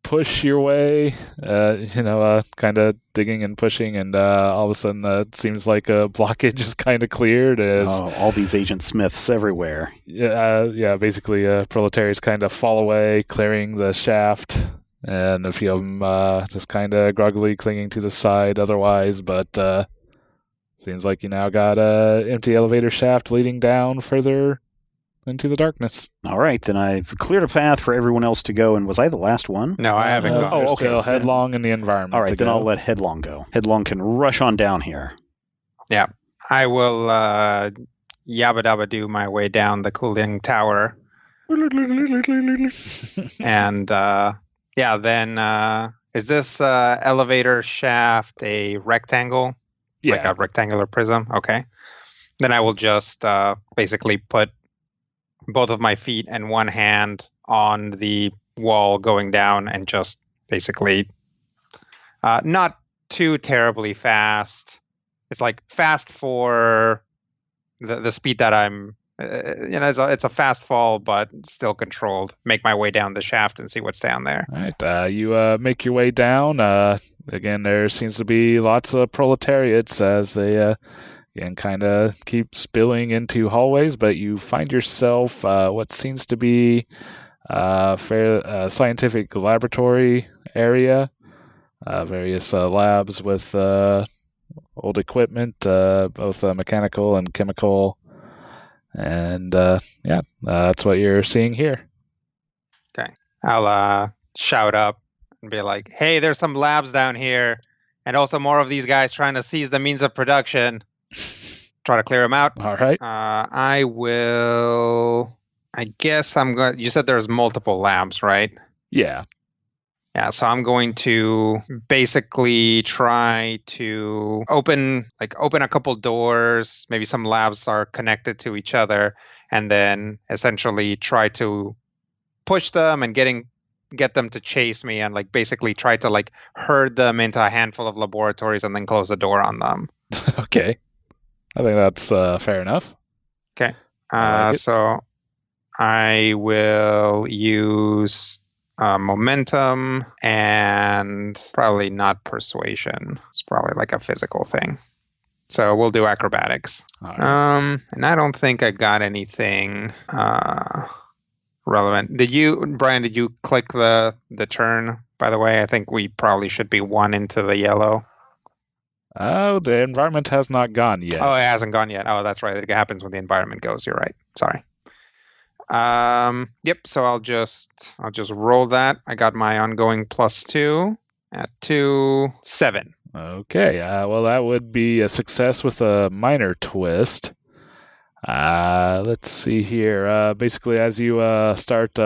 push your way, kind of digging and pushing, and all of a sudden it seems like a blockage is kind of cleared. As all these Agent Smiths everywhere. Basically proletariats kind of fall away, clearing the shaft, and a few of them just kind of groggily clinging to the side otherwise, but seems like you now got an empty elevator shaft leading down further into the darkness. All right, then I've cleared a path for everyone else to go, and was I the last one? No, I haven't gone. Okay. Still Headlong in the environment. All right, then I'll let Headlong go. Headlong can rush on down here. Yeah, I will yabba dabba do my way down the cooling tower. And then is this elevator shaft a rectangle? Yeah. Like a rectangular prism? Okay. Then I will just basically put both of my feet and one hand on the wall going down and just basically not too terribly fast. It's like fast for the speed that I'm, it's a fast fall, but still controlled. Make my way down the shaft and see what's down there. All right. You make your way down. Again, there seems to be lots of proletariats as they and kind of keep spilling into hallways, but you find yourself what seems to be a scientific laboratory area, various labs with old equipment, both mechanical and chemical, and that's what you're seeing here. Okay. I'll shout up and be like, hey, there's some labs down here, and also more of these guys trying to seize the means of production. Try to clear them out. All right. I guess I'm going. You said there's multiple labs, right? Yeah. Yeah. So I'm going to basically try to open a couple doors. Maybe some labs are connected to each other, and then essentially try to push them and get them to chase me, and basically try to herd them into a handful of laboratories and then close the door on them. Okay. I think that's fair enough. Okay. So I will use momentum and probably not persuasion. It's probably a physical thing. So we'll do acrobatics. All right. And I don't think I got anything relevant. Brian, did you click the turn, by the way? I think we probably should be 1 into the yellow. Oh, the environment has not gone yet. Oh, it hasn't gone yet. Oh, that's right. It happens when the environment goes. You're right. Sorry. Yep. So I'll just roll that. I got my ongoing +2 at 7. Okay. Well, that would be a success with a minor twist. Let's see here. Basically, as you start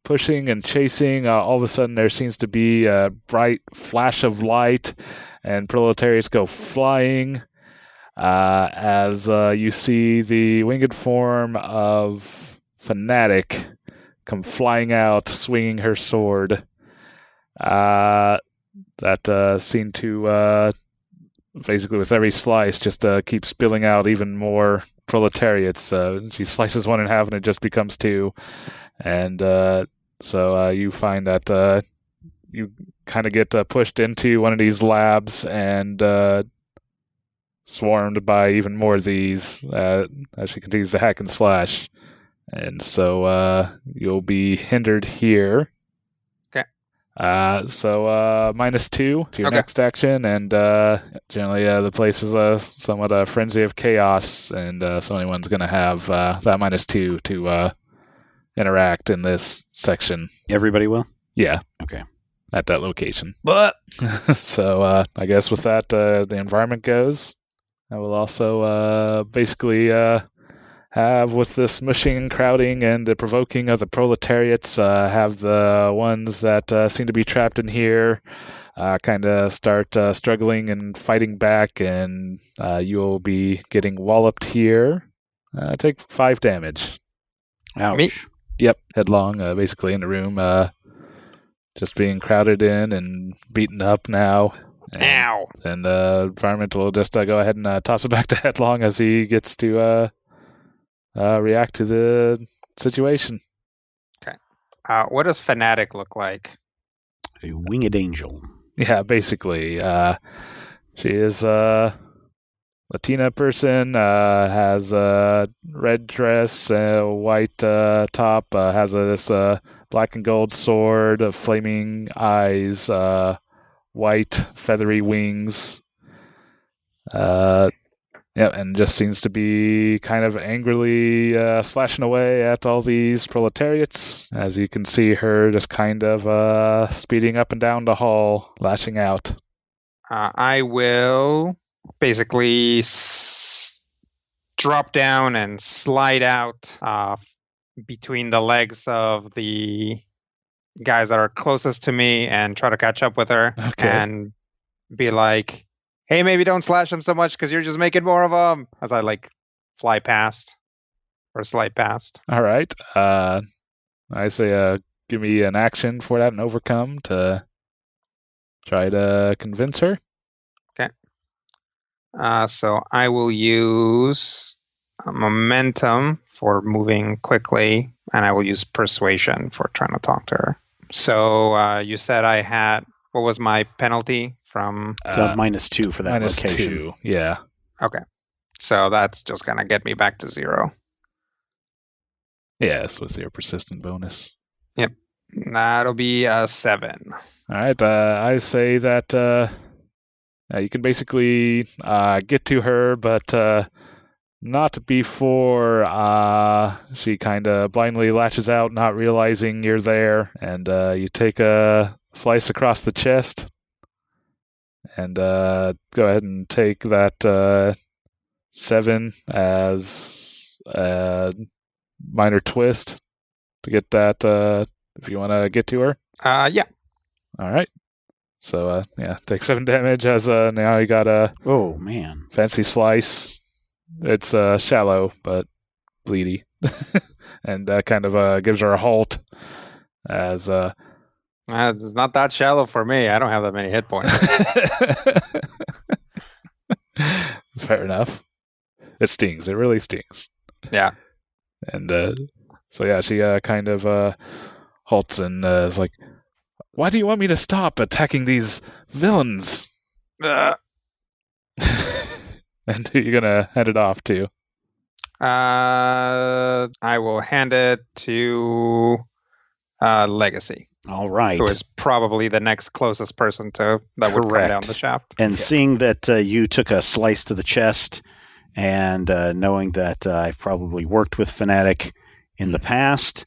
pushing and chasing, all of a sudden there seems to be a bright flash of light, and proletariats go flying as you see the winged form of Fanatic come flying out, swinging her sword. That seemed to basically, with every slice, just keep spilling out even more proletariats. She slices one in half and it just becomes 2. And so you find that you kind of get pushed into one of these labs and swarmed by even more of these as she continues to hack and slash. And so you'll be hindered here. Okay. So -2 to your next action, and generally the place is somewhat a frenzy of chaos, and so anyone's going to have that -2 to interact in this section. Everybody will? Yeah. Okay. at that location. But So I guess with that, the environment goes. I will also basically have, with the smushing and crowding and the provoking of the proletariats, have the ones that seem to be trapped in here kind of start struggling and fighting back, and you'll be getting walloped here. Take 5 damage. Ouch. Me? Yep, headlong, basically in the room, just being crowded in and beaten up now. ow. And environment will just go ahead and toss it back to headlong as he gets to react to the situation. What does fanatic look like? A winged angel. Yeah, basically. She is a Latina person, has a red dress, a white top, has this black and gold sword, flaming eyes, white feathery wings. Yeah, and just seems to be kind of angrily slashing away at all these proletariats. As you can see her just kind of speeding up and down the hall, lashing out. I will basically drop down and slide out between the legs of the guys that are closest to me and try to catch up with her. Okay. And be like, hey, maybe don't slash them so much because you're just making more of them, as I fly past or slide past. All right. I say give me an action for that and overcome to try to convince her. Okay. So I will use momentum for moving quickly, and I will use persuasion for trying to talk to her. So you said I had, what was my penalty from? It's -2 for that location. -2, yeah. Okay. So that's just going to get me back to 0. Yes, with your persistent bonus. Yep. That'll be a 7. All right. I say that you can basically get to her, but not before she kind of blindly lashes out, not realizing you're there, and you take a slice across the chest, and go ahead and take that 7 as a minor twist to get that, if you want to get to her. Yeah. All right. So, take 7 damage as now you got a Oh, man. fancy slice. It's shallow, but bleedy. And that kind of gives her a halt as... It's not that shallow for me. I don't have that many hit points. Fair enough. It stings. It really stings. Yeah. And she kind of halts and is like, why do you want me to stop attacking these villains? And who are you going to hand it off to? I will hand it to Legacy. All right. Who is probably the next closest person that would come Correct. down the shaft. And seeing that you took a slice to the chest, and knowing that I've probably worked with Fanatic in the past,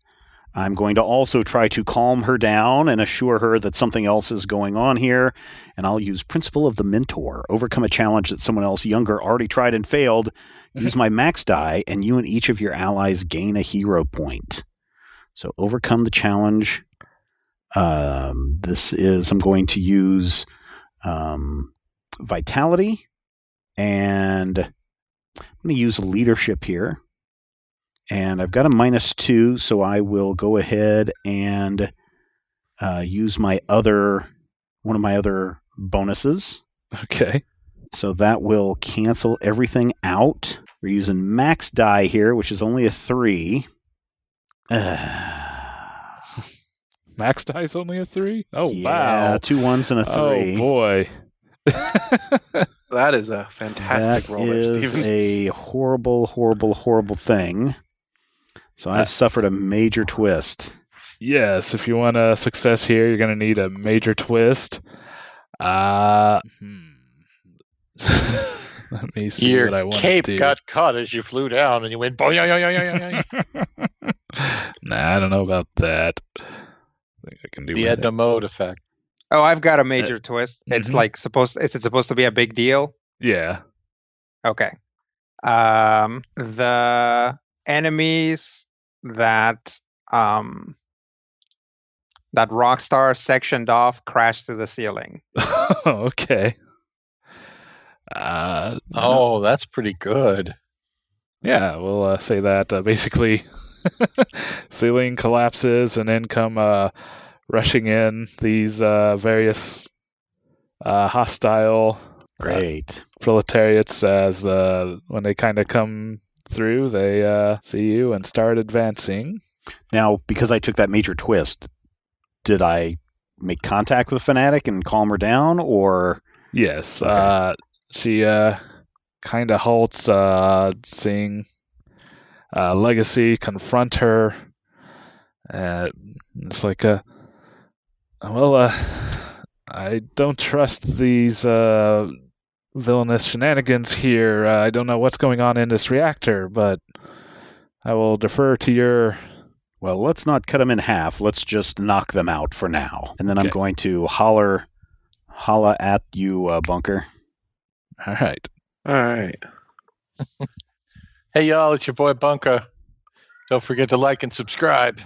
I'm going to also try to calm her down and assure her that something else is going on here. And I'll use Principle of the Mentor. Overcome a challenge that someone else younger already tried and failed. Use my max die, and you and each of your allies gain a hero point. So overcome the challenge. I'm going to use Vitality, and I'm going to use leadership here. And I've got a -2, so I will go ahead and use one of my other bonuses. Okay. So that will cancel everything out. We're using max die here, which is only a 3. Max die is only a 3? Oh, yeah, wow. 2 1s and a 3. Oh, boy. That is a fantastic roll there, That is Steven. a horrible, horrible, horrible thing. So I've suffered a major twist. Yes, if you want a success here, you're going to need a major twist. Let me see Your what I want cape to do. got caught as you flew down, and you went boing. Nah, I don't know about that. I think I can do The Edna Mode effect. Oh, I've got a major twist. It's mhm. Is it supposed to be a big deal? Yeah. Okay. The enemies that that Rockstar sectioned off crashed through the ceiling. Okay. Oh, that's pretty good. Yeah, we'll say that basically ceiling collapses and then come rushing in these various hostile Great. proletariats as when they kind of come through, they see you and start advancing. Now, because I took that major twist, did I make contact with Fanatic and calm her down, or? Yes. Okay. She kind of halts, seeing Legacy confront her. It's like, I don't trust these villainous shenanigans here. I don't know what's going on in this reactor, but I will defer to your... Well, let's not cut them in half. Let's just knock them out for now. And then I'm Okay. going to holla at you, Bunker. All right. All right. Hey, y'all, it's your boy Bunker. Don't forget to like and subscribe.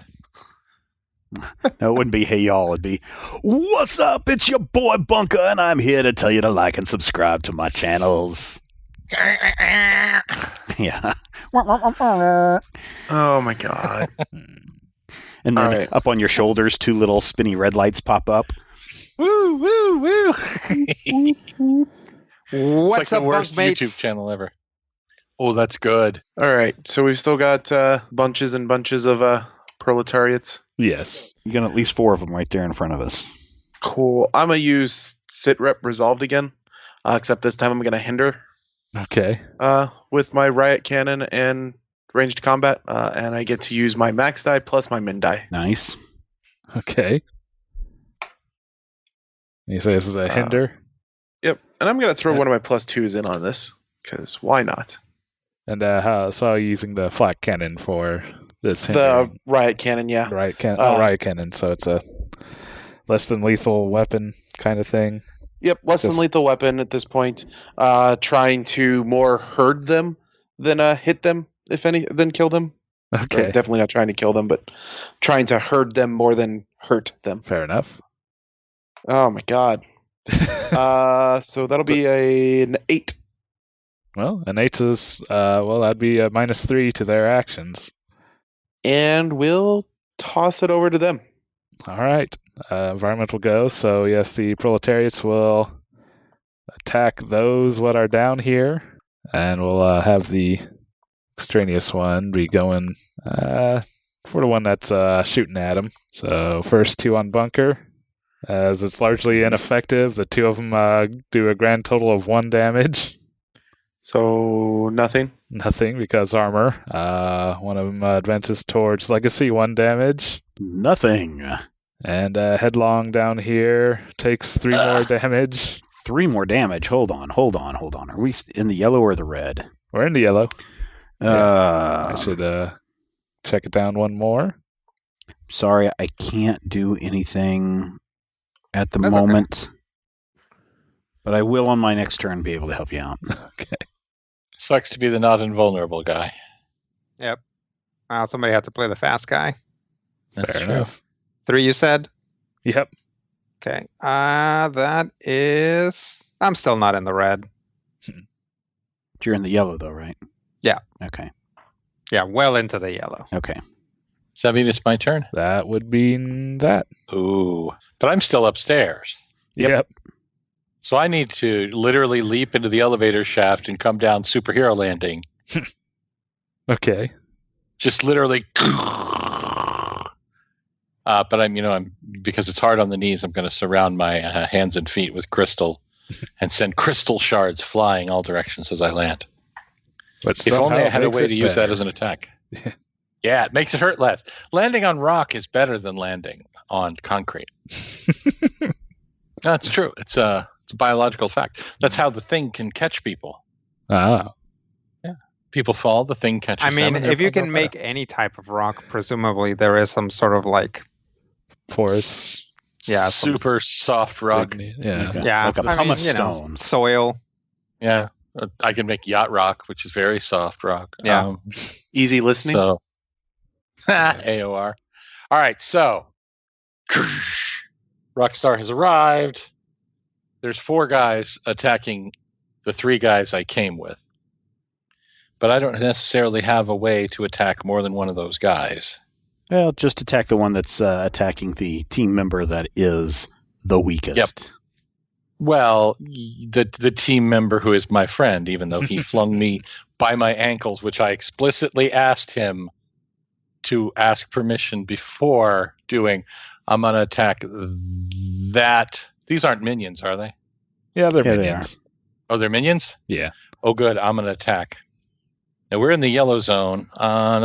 No, it wouldn't be hey y'all. It'd be, what's up? It's your boy Bunker, and I'm here to tell you to like and subscribe to my channels. Yeah. Oh my god. And then All right. up on your shoulders, 2 little spinny red lights pop up. Woo, woo, woo. What's It's like up, the worst bunkmates? YouTube channel ever. Oh, that's good. All right. So we've still got bunches and bunches of proletariats. Yes. You got at least 4 of them right there in front of us. Cool. I'm gonna use sit rep resolved again, except this time I'm gonna hinder Okay. with my riot cannon and ranged combat, and I get to use my max die plus my min die. Nice. Okay. You say this is a hinder? Yep. And I'm gonna throw one of my plus 2s in on this because why not? And so using the flak cannon for this hinder. The riot cannon, yeah. Riot cannon. So it's a less than lethal weapon kind of thing. Yep, less than lethal weapon at this point. Trying to more herd them than hit them, than kill them. Okay. Or definitely not trying to kill them, but trying to herd them more than hurt them. Fair enough. Oh my god. So that'll be an 8. Well, an 8 is that'd be a -3 to their actions. And we'll toss it over to them. All right. Environment will go. So yes, the proletariats will attack those what are down here, and we'll have the extraneous one be going for the one that's shooting at him. So first 2 on Bunker, as it's largely ineffective. The 2 of them do a grand total of 1 damage. So nothing. Nothing because armor. One of them advances towards Legacy, 1 damage. Nothing. And Headlong down here takes 3 more damage. 3 more damage. Hold on. Are we in the yellow or the red? We're in the yellow. I should check it down 1 more. Sorry, I can't do anything at the That's moment. But I will on my next turn be able to help you out. Okay. Sucks to be the not invulnerable guy. Yep. Somebody had to play the fast guy. That's Fair true. enough. 3, you said? Yep. Okay. That is... I'm still not in the red. You're in the yellow, though, right? Yeah. Okay. Yeah, well into the yellow. Okay. Does that mean it's my turn? That would be that. Ooh. But I'm still upstairs. Yep. So I need to literally leap into the elevator shaft and come down superhero landing. Okay. Just literally. But I'm because it's hard on the knees, I'm going to surround my hands and feet with crystal and send crystal shards flying all directions as I land. But If only I had a makes way it to use that better. as an attack. Yeah, it makes it hurt less. Landing on rock is better than landing on concrete. That's true. It's a biological fact. That's how the thing can catch people. Ah. People fall, the thing catches I mean, them. and if you therefore can they'll make any type of rock, presumably there is some sort of like Force. Yeah, super soft rock. Yeah. Okay. Yeah, Like a I mean, pumice you know, stone. soil. Yeah. I can make yacht rock, which is very soft rock. Yeah. Easy listening. So, AOR. All right, so Rockstar has arrived. There's 4 guys attacking the 3 guys I came with. But I don't necessarily have a way to attack more than one of those guys. Well, just attack the one that's attacking the team member that is the weakest. Yep. Well, the team member who is my friend, even though he flung me by my ankles, which I explicitly asked him to ask permission before doing, I'm going to attack that. These aren't minions, are they? Yeah, they're Yeah, minions. Oh, they're minions? Yeah. Oh, good. I'm going to attack. Now, we're in the yellow zone. I'm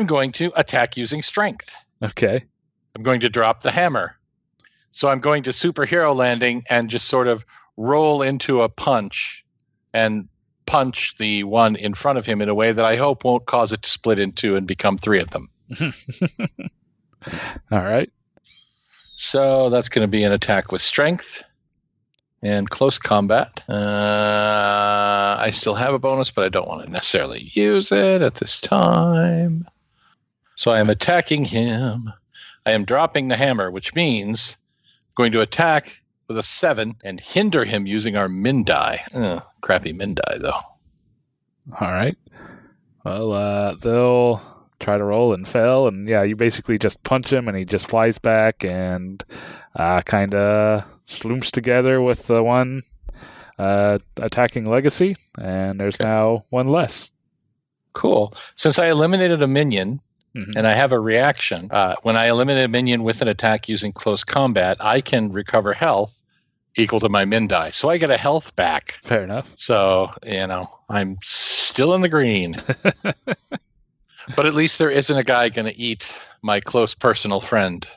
going to attack using strength. Okay. I'm going to drop the hammer. So I'm going to superhero landing and just sort of roll into a punch and punch the one in front of him in a way that I hope won't cause it to split in 2 and become 3 of them. All right. So that's going to be an attack with strength and close combat. I still have a bonus, but I don't want to necessarily use it at this time. So I am attacking him. I am dropping the hammer, which means going to attack with a 7 and hinder him using our min die. Crappy min die, though. All right. Well, they'll try to roll and fail, and yeah, you basically just punch him, and he just flies back and kind of slooms together with the one attacking Legacy, and there's now one less. Cool. Since I eliminated a minion, and I have a reaction, when I eliminate a minion with an attack using close combat, I can recover health equal to my min die. So I get a health back. Fair enough. So, I'm still in the green. But at least there isn't a guy going to eat my close personal friend,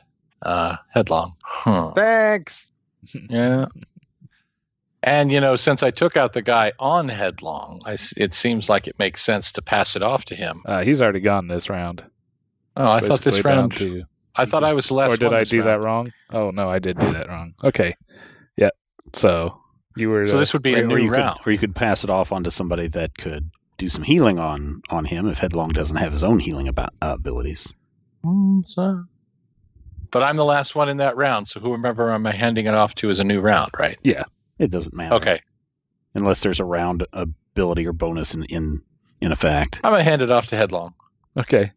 Headlong. Huh. Thanks. Yeah. And, since I took out the guy on Headlong, it seems like it makes sense to pass it off to him. He's already gone this round. Oh, I thought this round... To... I thought I was the last one. Or did I do round. that wrong? Oh, no, I did do that wrong. Okay. Yeah. So you were... So this would be a new round. Or you could pass it off onto somebody that could do some healing on him if Headlong doesn't have his own healing abilities. But I'm the last one in that round, so whoever am I handing it off to is a new round, right? Yeah. It doesn't matter. Okay. Unless there's a round ability or bonus in effect. I'm going to hand it off to Headlong. Okay.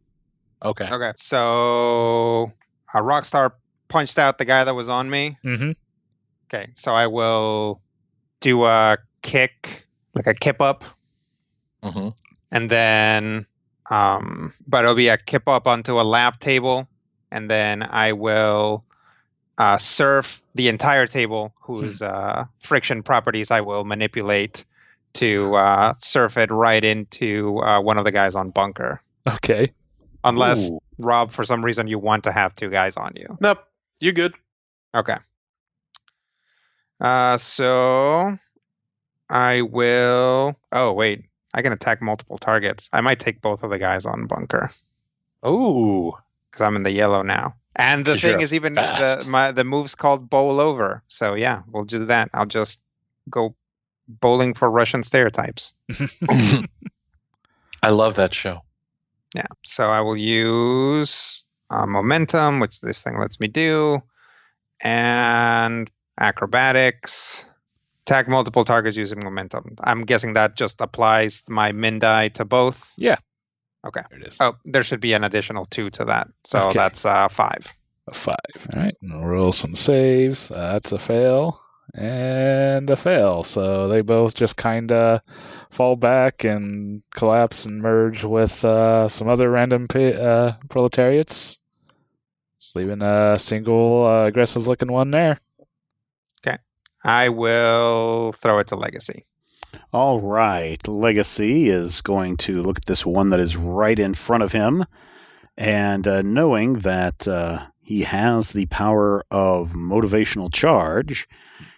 Okay. Okay, so Rockstar punched out the guy that was on me. Mm-hmm. Okay, so I will do a kick, like a kip up, and then, but it'll be a kip up onto a lap table, and then I will surf the entire table, whose friction properties I will manipulate to surf it right into one of the guys on bunker. Okay. Unless, Ooh. Rob, for some reason you want to have 2 guys on you. Nope, you good. Okay. So I will... Oh, wait. I can attack multiple targets. I might take both of the guys on bunker. Ooh. Because I'm in the yellow now. And the 'Cause you're thing is, even fast. the move's called bowl over. So yeah, we'll do that. I'll just go bowling for Russian stereotypes. I love that show. Yeah. So I will use momentum, which this thing lets me do, and acrobatics. Attack multiple targets using momentum. I'm guessing that just applies my min die to both. Yeah. Okay. There it is. Oh, there should be an additional 2 to that. So Okay. that's 5. A 5. All right. And we'll roll some saves. That's a fail and a fail. So they both just kind of fall back and collapse and merge with some other random proletariats. Just leaving a single aggressive-looking one there. Okay. I will throw it to Legacy. All right. Legacy is going to look at this one that is right in front of him, and knowing that he has the power of motivational charge,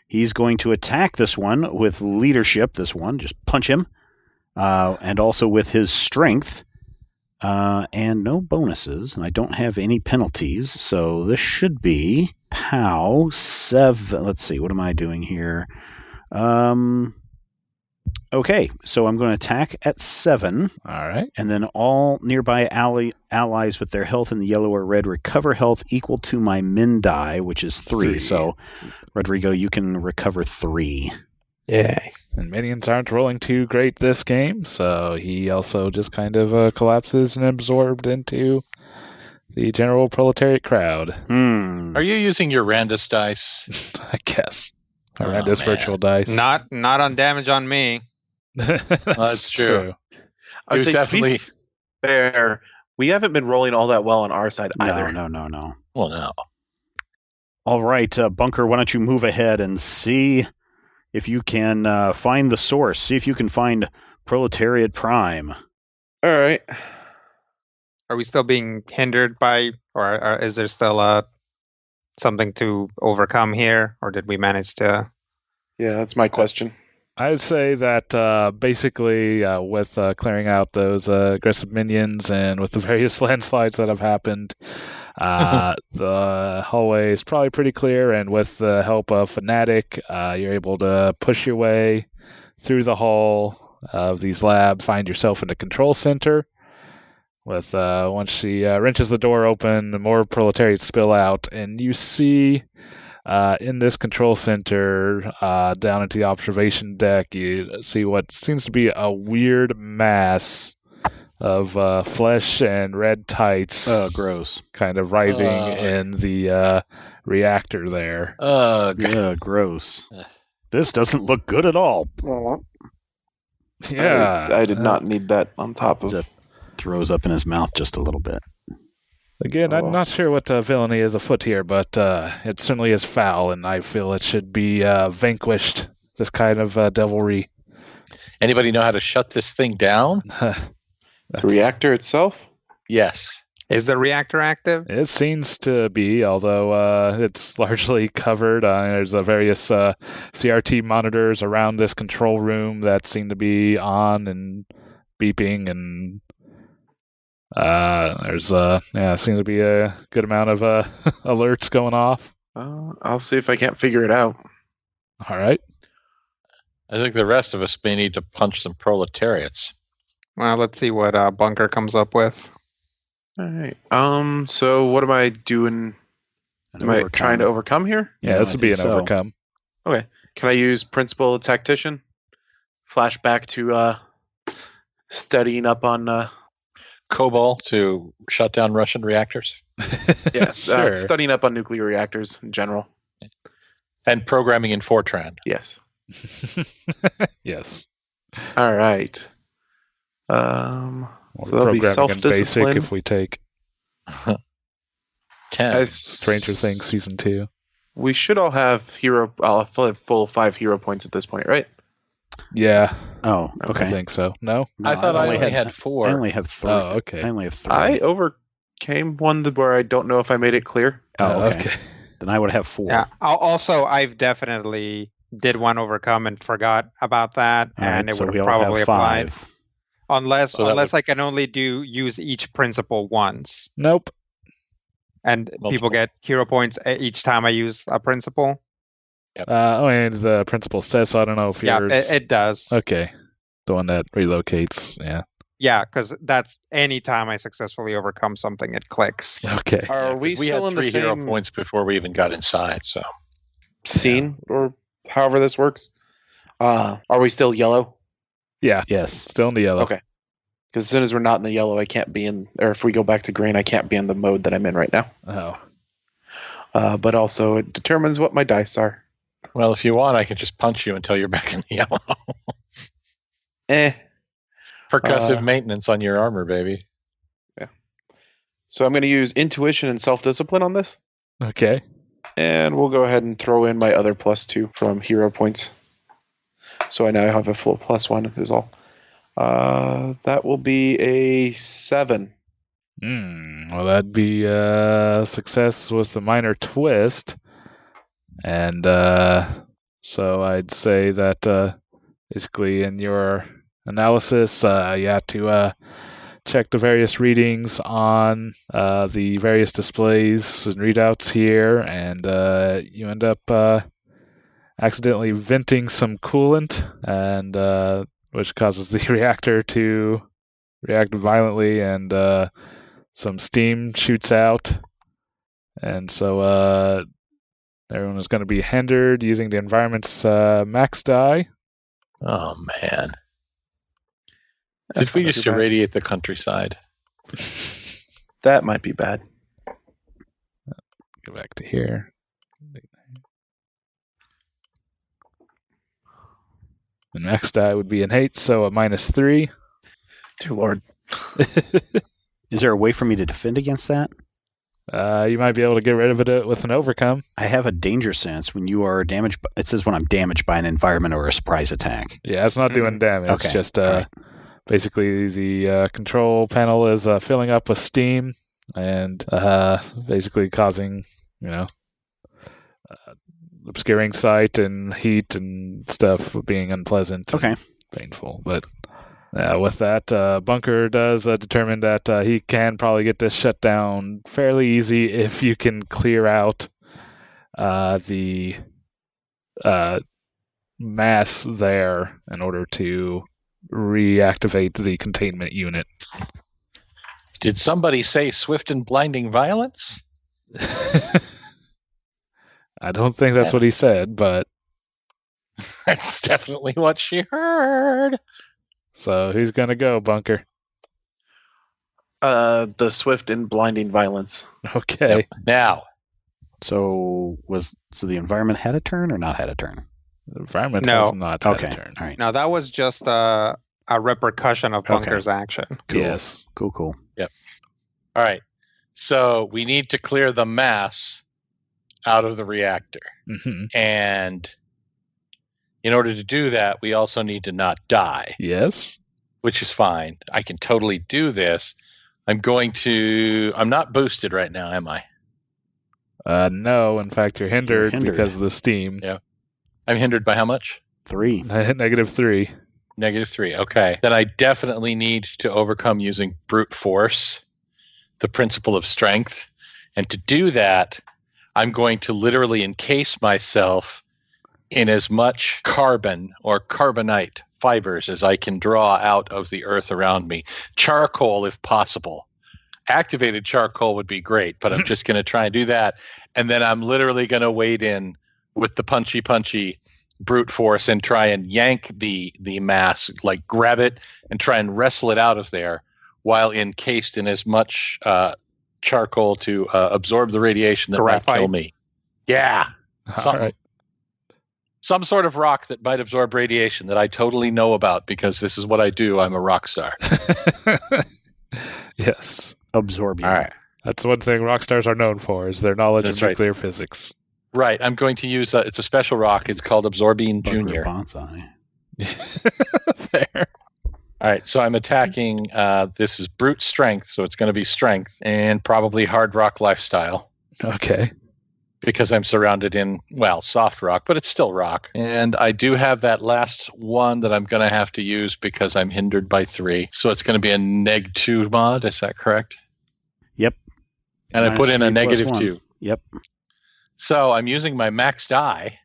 he's going to attack this one with leadership. This one, just punch him, and also with his strength. And no bonuses, and I don't have any penalties, so this should be POW 7. Let's see, what am I doing here? Okay, so I'm going to attack at 7. All right. And then all nearby allies with their health in the yellow or red recover health equal to my min die, which is 3. So, Rodrigo, you can recover 3. Yay. And minions aren't rolling too great this game, so he also just kind of collapses and absorbed into the general proletariat crowd. Are you using your Randus dice? I guess. Horrendous virtual dice. Not on damage on me. That's true. I was He was definitely. to be fair, we haven't been rolling all that well on our side either. No. Well, no. All right, Bunker, why don't you move ahead and see if you can find the source. See if you can find Proletariat Prime. All right. Are we still being hindered by, or is there still something to overcome here, or did we manage to? Yeah, that's my question. I'd say that basically with clearing out those aggressive minions and with the various landslides that have happened, the hallway is probably pretty clear, and with the help of Fnatic, you're able to push your way through the hall of these labs, find yourself in the control center. With once she wrenches the door open, more proletariats spill out, and you see in this control center, down into the observation deck, you see what seems to be a weird mass of flesh and red tights. Oh, gross. Kind of writhing in the reactor there. Yeah, gross. This doesn't look good at all. Yeah. I did not need that on top of... Throws up in his mouth just a little bit. Again, I'm not sure what villainy is afoot here, but it certainly is foul, and I feel it should be vanquished, this kind of devilry. Anybody know how to shut this thing down? The reactor itself? Yes. Is the reactor active? It seems to be, although it's largely covered. There's various CRT monitors around this control room that seem to be on and beeping, and there's seems to be a good amount of alerts going off. I'll see if I can't figure it out. All right. I think the rest of us may need to punch some proletariats. Well, let's see what Bunker comes up with. All right. So what am I doing? Am I trying to overcome here? Yeah, this would be an overcome. Okay. Can I use Principal Tactician? Flashback to studying up on... COBOL to shut down Russian reactors. Yeah, Sure. studying up on nuclear reactors in general. And programming in Fortran. Yes. Yes. All right. So that'll be Programming in self-discipline. basic if we take 10. Stranger Things Season 2. We should all have full 5 hero points at this point, right? Yeah. Oh, okay. I think so. No? I thought I only had 4. I only have 3. Oh, okay. I only have 3. I overcame one where I don't know if I made it clear. Oh, okay. Then I would have 4. Yeah. Also, I've definitely did one overcome and forgot about that, and it would have probably applied. Unless I can only use each principle once. Nope. And people get hero points each time I use a principle. Yep. And the principal says so. I don't know if yours... Yeah, it does. Okay. The one that relocates, yeah. Yeah, because that's any time I successfully overcome something, it clicks. Okay. Are we still had in the 3 hero same points before we even got inside, so... scene, or however this works? Are we still yellow? Yeah. Yes. Still in the yellow. Okay. Because as soon as we're not in the yellow, I can't be in... Or if we go back to green, I can't be in the mode that I'm in right now. Oh. But also, it determines what my dice are. Well, if you want, I can just punch you until you're back in the yellow. Percussive maintenance on your armor, baby. Yeah. So I'm going to use intuition and self-discipline on this. Okay. And we'll go ahead and throw in my other +2 from hero points. So I now have a full +1 is all. That will be a 7. Well, that'd be a success with a minor twist. And so I'd say that basically in your analysis, you had to check the various readings on the various displays and readouts here, and you end up accidentally venting some coolant, and which causes the reactor to react violently, and some steam shoots out, and so everyone is going to be hindered using the environment's max die. Oh, man. Did we just irradiate the countryside? That might be bad. Go back to here. And max die would be an 8, so a -3. Dear Lord. Is there a way for me to defend against that? You might be able to get rid of it with an overcome. I have a danger sense when you are damaged. It says when I'm damaged by an environment or a surprise attack. Yeah, it's not doing damage. Okay. Just right. basically the control panel is filling up with steam and basically causing, obscuring sight and heat and stuff being unpleasant. Okay. Painful, but. With that, Bunker does determine that he can probably get this shut down fairly easy if you can clear out the mass there in order to reactivate the containment unit. Did somebody say swift and blinding violence? I don't think that's what he said, but... That's definitely what she heard. So who's going to go, Bunker? The swift and blinding violence. Okay. Yep. Now. So the environment had a turn or not had a turn? The environment has not had a turn. All right. No, that was just a repercussion of Bunker's action. Cool. Yes. Cool. Yep. All right. So we need to clear the mass out of the reactor. Mm-hmm. And in order to do that, we also need to not die. Yes. Which is fine. I can totally do this. I'm not boosted right now, am I? No, in fact, you're hindered because of the steam. Yeah. I'm hindered by how much? 3. -3. -3. Okay. Then I definitely need to overcome using brute force, the principle of strength. And to do that, I'm going to literally encase myself in as much carbon or carbonite fibers as I can draw out of the earth around me. Charcoal, if possible. Activated charcoal would be great, but I'm just going to try and do that. And then I'm literally going to wade in with the punchy brute force and try and yank the mass, like grab it and try and wrestle it out of there while encased in as much charcoal to absorb the radiation that might kill me. Yeah. All right. Some sort of rock that might absorb radiation that I totally know about because this is what I do. I'm a rock star. Yes. Absorbing. All right. That's one thing rock stars are known for, is their knowledge That's of nuclear physics. Right. I'm going to use it's a special rock. It's called Absorbine Junior. Bonsai. Fair. All right. So I'm attacking. This is brute strength. So it's going to be strength and probably hard rock lifestyle. Okay. Because I'm surrounded in, soft rock, but it's still rock. And I do have that last one that I'm going to have to use because I'm hindered by 3. So it's going to be a -2 mod. Is that correct? Yep. And I put in a -2. Yep. So I'm using my max die,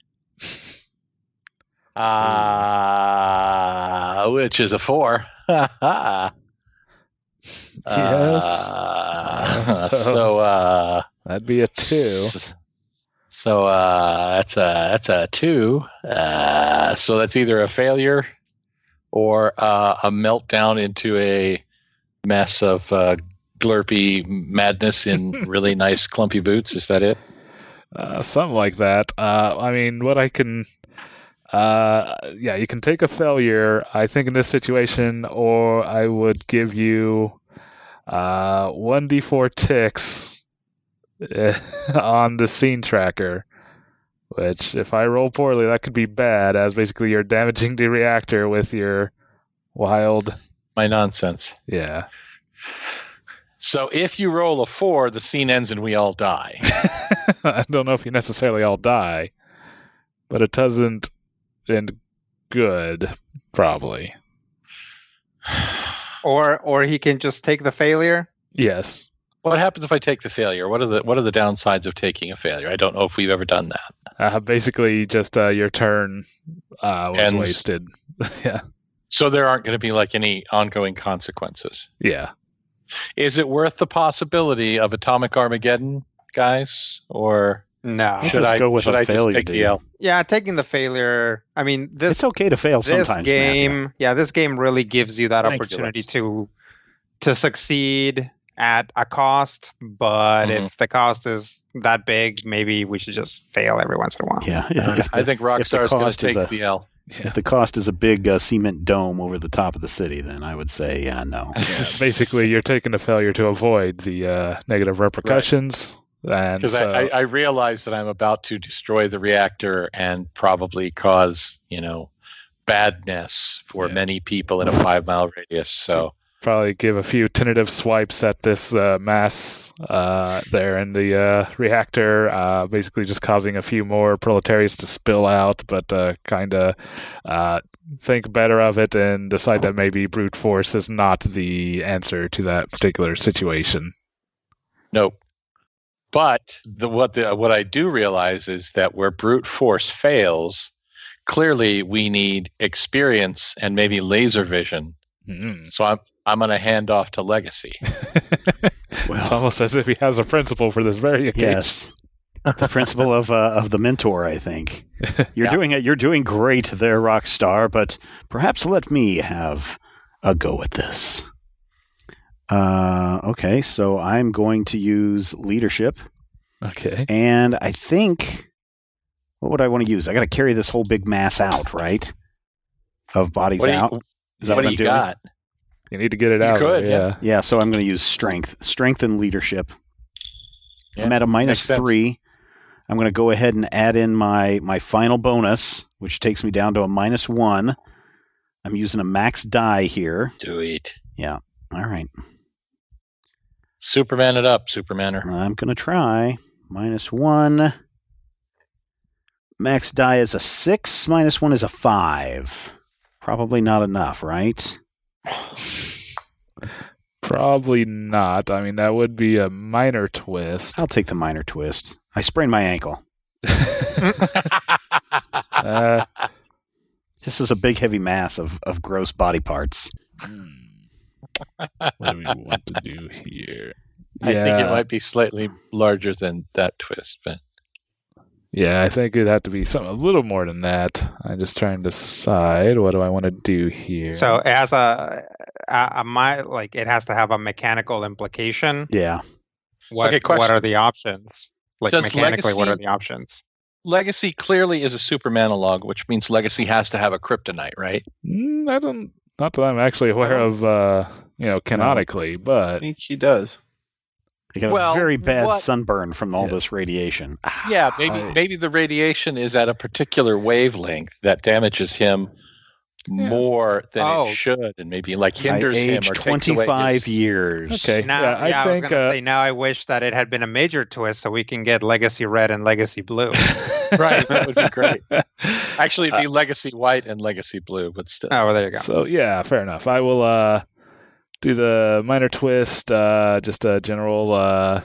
which is a 4. Yes. So that'd be a 2. So that's a 2. So that's either a failure or a meltdown into a mess of glurpy madness in really nice clumpy boots. Is that it? Something like that. I mean, what I can... you can take a failure, I think, in this situation, or I would give you 1d4 ticks on the scene tracker, which, if I roll poorly, that could be bad, as basically you're damaging the reactor with your wild... My nonsense. Yeah. So if you roll a 4, the scene ends and we all die. I don't know if you necessarily all die, but it doesn't end good, probably. Or he can just take the failure. Yes. What happens if I take the failure? What are the downsides of taking a failure? I don't know if we've ever done that. Basically, just your turn was Ends. wasted. Yeah. So there aren't going to be like any ongoing consequences. Yeah. Is it worth the possibility of atomic Armageddon, guys? Or No. Should I go with should a I failure, just take the dude? L? Yeah, taking the failure. I mean, It's okay to fail this sometimes. game, this game really gives you that Thank you, opportunity Lex. to succeed at a cost. But Mhm. if the cost is that big, maybe we should just fail every once in a while. Yeah. I think Rockstar is going cost to is take the L. If the cost is a big cement dome over the top of the city, then I would say, no. Yeah, basically, you're taking a failure to avoid the negative repercussions. And Because so, I realize that I'm about to destroy the reactor and probably cause, badness for many people in a 5-mile radius. So probably give a few tentative swipes at this mass there in the reactor, basically just causing a few more proletariats to spill out, but kind of think better of it and decide that maybe brute force is not the answer to that particular situation. nope. But what I do realize is that where brute force fails, clearly we need experience and maybe laser vision. Mm. So I'm going to hand off to Legacy. It's almost as if he has a principle for this very occasion. Yes. The principle of the mentor, I think. You're doing great there, Rockstar, but perhaps let me have a go at this. Okay, so I'm going to use leadership. Okay. And I think, what would I want to use? I got to carry this whole big mass out, right? Of bodies out. Is that what what do I'm you doing? got? You need to get it out. could, yeah. Yeah, so I'm going to use strength and leadership. Yeah, I'm at a makes sense. -3. I'm going to go ahead and add in my final bonus, which takes me down to a -1. I'm using a max die here. Do it. Yeah. All right. Superman it up, Supermaner. I'm going to try. -1. Max die is a 6. -1 is a 5. Probably not enough, right? Probably not. I mean, that would be a minor twist. I'll take the minor twist. I sprained my ankle. This is a big, heavy mass of gross body parts. What do we want to do here? I think it might be slightly larger than that twist, but yeah, I think it'd have to be something a little more than that. I'm just trying to decide what do I want to do here. So it has it has to have a mechanical implication. Yeah. Okay, What are the options? Like Does mechanically, what Legacy- are the options? Legacy clearly is a Supermanologue, which means Legacy has to have a kryptonite, right? I don't. Not that I'm actually aware of, canonically, I but think he does. You got Well, a very bad what- sunburn from all this radiation. Yeah, maybe the radiation is at a particular wavelength that damages him more than it should, and maybe hinders I him aged or takes away 25 his... years. okay. Now, I I think was gonna say now I wish that it had been a major twist so we can get Legacy Red and Legacy Blue. Right, that would be great. Actually, it'd be Legacy White and Legacy Blue, but still. Oh, well, there you go. So yeah, fair enough. I will do the minor twist, just a general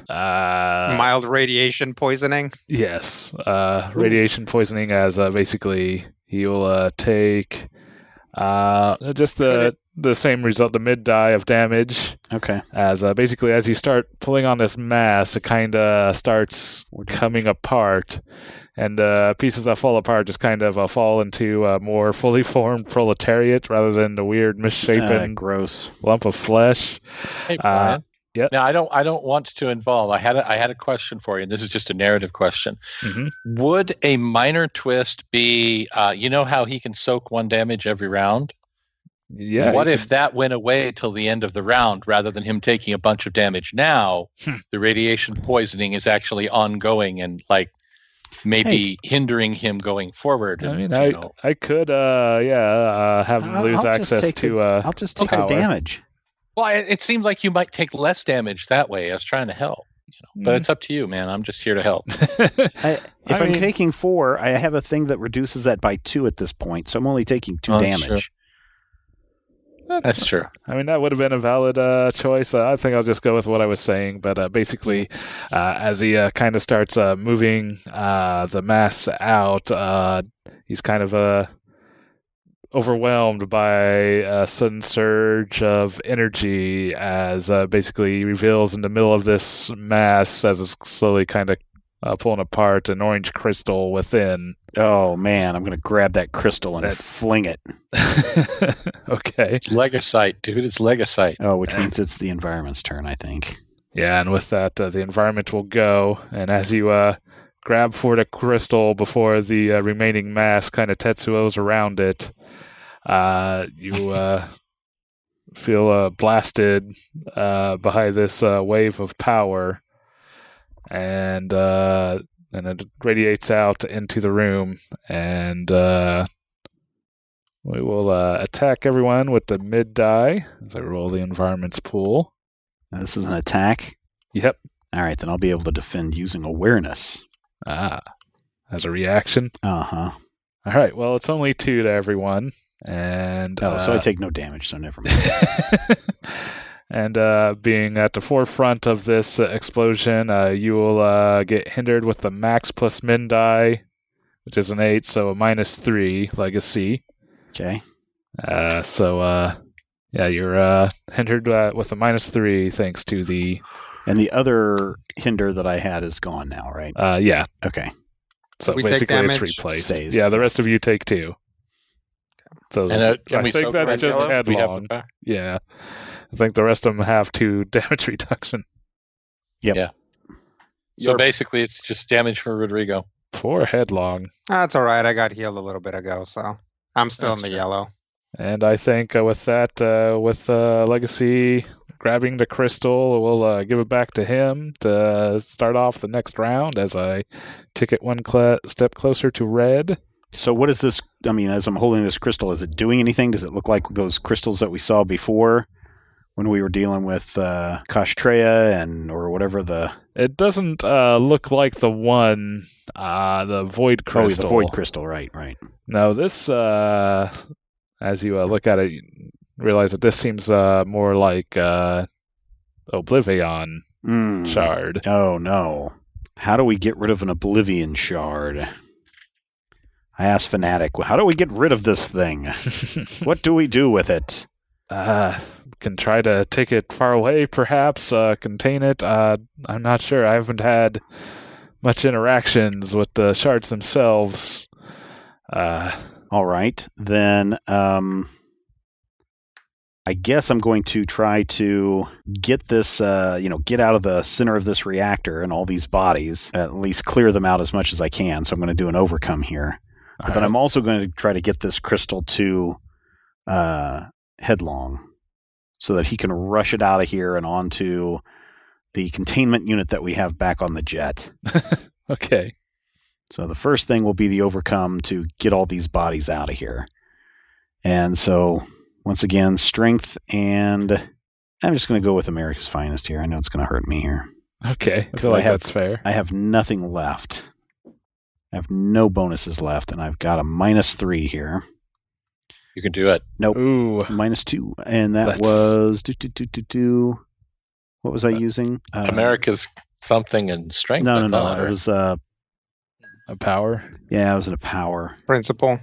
Mild radiation poisoning. yes, radiation poisoning as basically he will take just the same result, the mid die of damage. Okay. As basically as you start pulling on this mass, it kind of starts coming apart, and pieces that fall apart just kind of fall into a more fully formed proletariat rather than the weird misshapen Gross. lump of flesh. Hey, Brian. yeah. Now, I don't want to involve. I had a question for you, and this is just a narrative question. Mm-hmm. Would a minor twist be? You know how he can soak 1 damage every round? Yeah. What if that went away till the end of the round, rather than him taking a bunch of damage now? The radiation poisoning is actually ongoing and maybe hindering him going forward. I mean, and, I could, have him lose I'll just access take to. I'll just take the power. damage. Well, it seemed like you might take less damage that way. I was trying to help, but it's up to you, man. I'm just here to help. If I'm mean- taking 4, I have a thing that reduces that by 2 at this point, so I'm only taking 2 Oh, that's damage. That's true. I mean, that would have been a valid choice. I think I'll just go with what I was saying. But basically, as he kind of starts moving the mass out, he's kind of overwhelmed by a sudden surge of energy as basically he reveals in the middle of this mass, as it's slowly kind of pulling apart, an orange crystal within. Oh, man, I'm going to grab that crystal and fling it. Okay. It's Legasite, dude. It's Legasite. Oh, which means it's the environment's turn, I think. Yeah, and with that, the environment will go. And as you grab for the crystal before the remaining mass kind of Tetsuo's around it, you feel blasted by this wave of power. And it radiates out into the room, and we will attack everyone with the mid die as I roll the environment's pool. Now, this is an attack? Yep. All right, then I'll be able to defend using awareness. As a reaction. Uh-huh. All right, well, it's only 2 to everyone, and... so I take no damage, so never mind. And being at the forefront of this explosion, you will get hindered with the max plus min die, which is an 8, so a -3 legacy. Okay. You're hindered with a -3 thanks to the... And the other hinder that I had is gone now, right? Yeah. Okay. So we take basically it's damage? replaced. Stays. Yeah, the rest of you take 2. So And can I we think soak that's red just yellow? We have the headlong. power. Yeah. I think the rest of them have 2 damage reduction. Yep. Yeah. So basically, it's just damage for Rodrigo. 4 headlong. That's all right. I got healed a little bit ago, so I'm still That's in the fair. yellow. And I think with that, with Legacy grabbing the crystal, we'll give it back to him to start off the next round as I take it one step closer to red. So what is this? I mean, as I'm holding this crystal, is it doing anything? Does it look like those crystals that we saw before when we were dealing with Kashtreya or whatever the... It doesn't look like the one, the void crystal. Oh, the void crystal, right. No, this, as you look at it, you realize that this seems more like Oblivion shard. Oh, no. How do we get rid of an Oblivion shard? I asked Fnatic, how do we get rid of this thing? What do we do with it? Can try to take it far away, perhaps, contain it. I'm not sure. I haven't had much interactions with the shards themselves. All right. Then I guess I'm going to try to get this, get out of the center of this reactor and all these bodies, at least clear them out as much as I can. So I'm going to do an overcome here. But then I'm also going to try to get this crystal to Headlong so that he can rush it out of here and onto the containment unit that we have back on the jet. Okay. So the first thing will be the overcome to get all these bodies out of here. And so, once again, strength, and I'm just going to go with America's Finest here. I know it's going to hurt me here. Okay. I feel like that's fair. I have nothing left. I have no bonuses left, and I've got a -3 here. You can do it. Nope. Ooh. -2. And that was... What was I using? America's something and strength. No. Or... It was... A power? Yeah, it was a power. Principle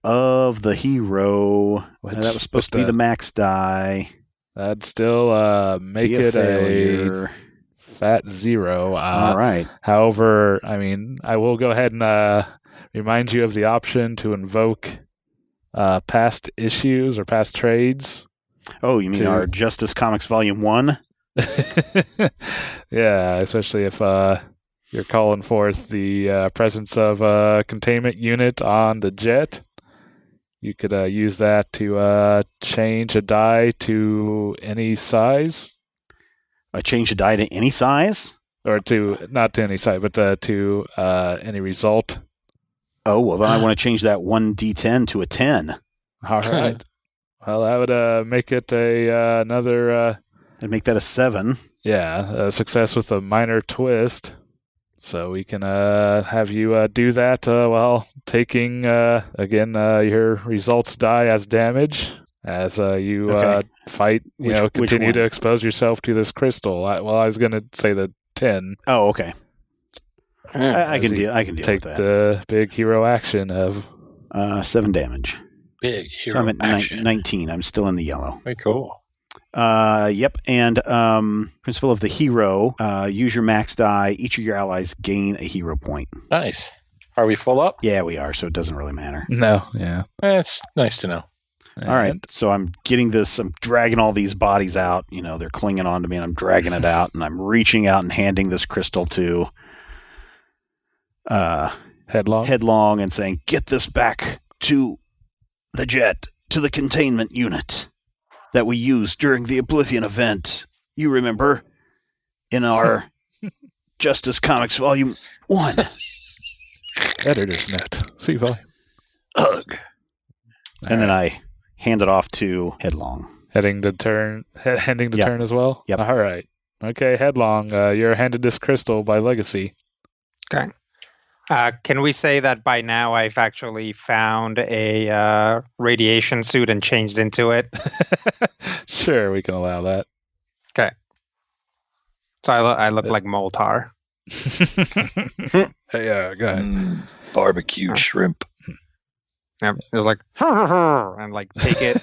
of the hero. Which, that was supposed to be the max die. That'd still make it failure. A fat 0. All right. However, I mean, I will go ahead and remind you of the option to invoke past issues or past trades. Oh, you mean our Justice Comics Volume 1? Yeah, especially if you're calling forth the presence of a containment unit on the jet. You could use that to change a die to any size. Change a die to any size? Or not to any size, but to any result. Oh, well, then I want to change that 1d10 to a 10. All right. Well, that would make it another... I'd make that a 7. Yeah, a success with a minor twist. So we can have you do that while taking, again, your results die as damage. as you Okay. fight, Which continue one? to expose yourself to this crystal. I was going to say the 10. Oh, okay. I As can you deal. I can deal take with that. the big hero action of 7 damage. Big So hero I'm at action. 19. I'm still in the yellow. Very cool. Yep. And principle of the hero: use your max die. Each of your allies gain a hero point. Nice. Are we full up? Yeah, we are. So it doesn't really matter. no, yeah. It's nice to know. All right. And- So I'm getting this. I'm dragging all these bodies out. They're clinging on to me, and I'm dragging it out, and I'm reaching out and handing this crystal to Headlong and saying, "Get this back to the jet, to the containment unit that we used during the Oblivion event. You remember in our Justice Comics Volume 1." Editor's note. See volume. Ugh. And then I hand it off to Headlong. Heading to turn as well? Yep. All right. Okay, Headlong, you're handed this crystal by Legacy. Okay. Can we say that by now I've actually found a radiation suit and changed into it? Sure, we can allow that. Okay. So I look like Moltar. Yeah, go ahead. Barbecue shrimp. Yep. It was like, and like take it.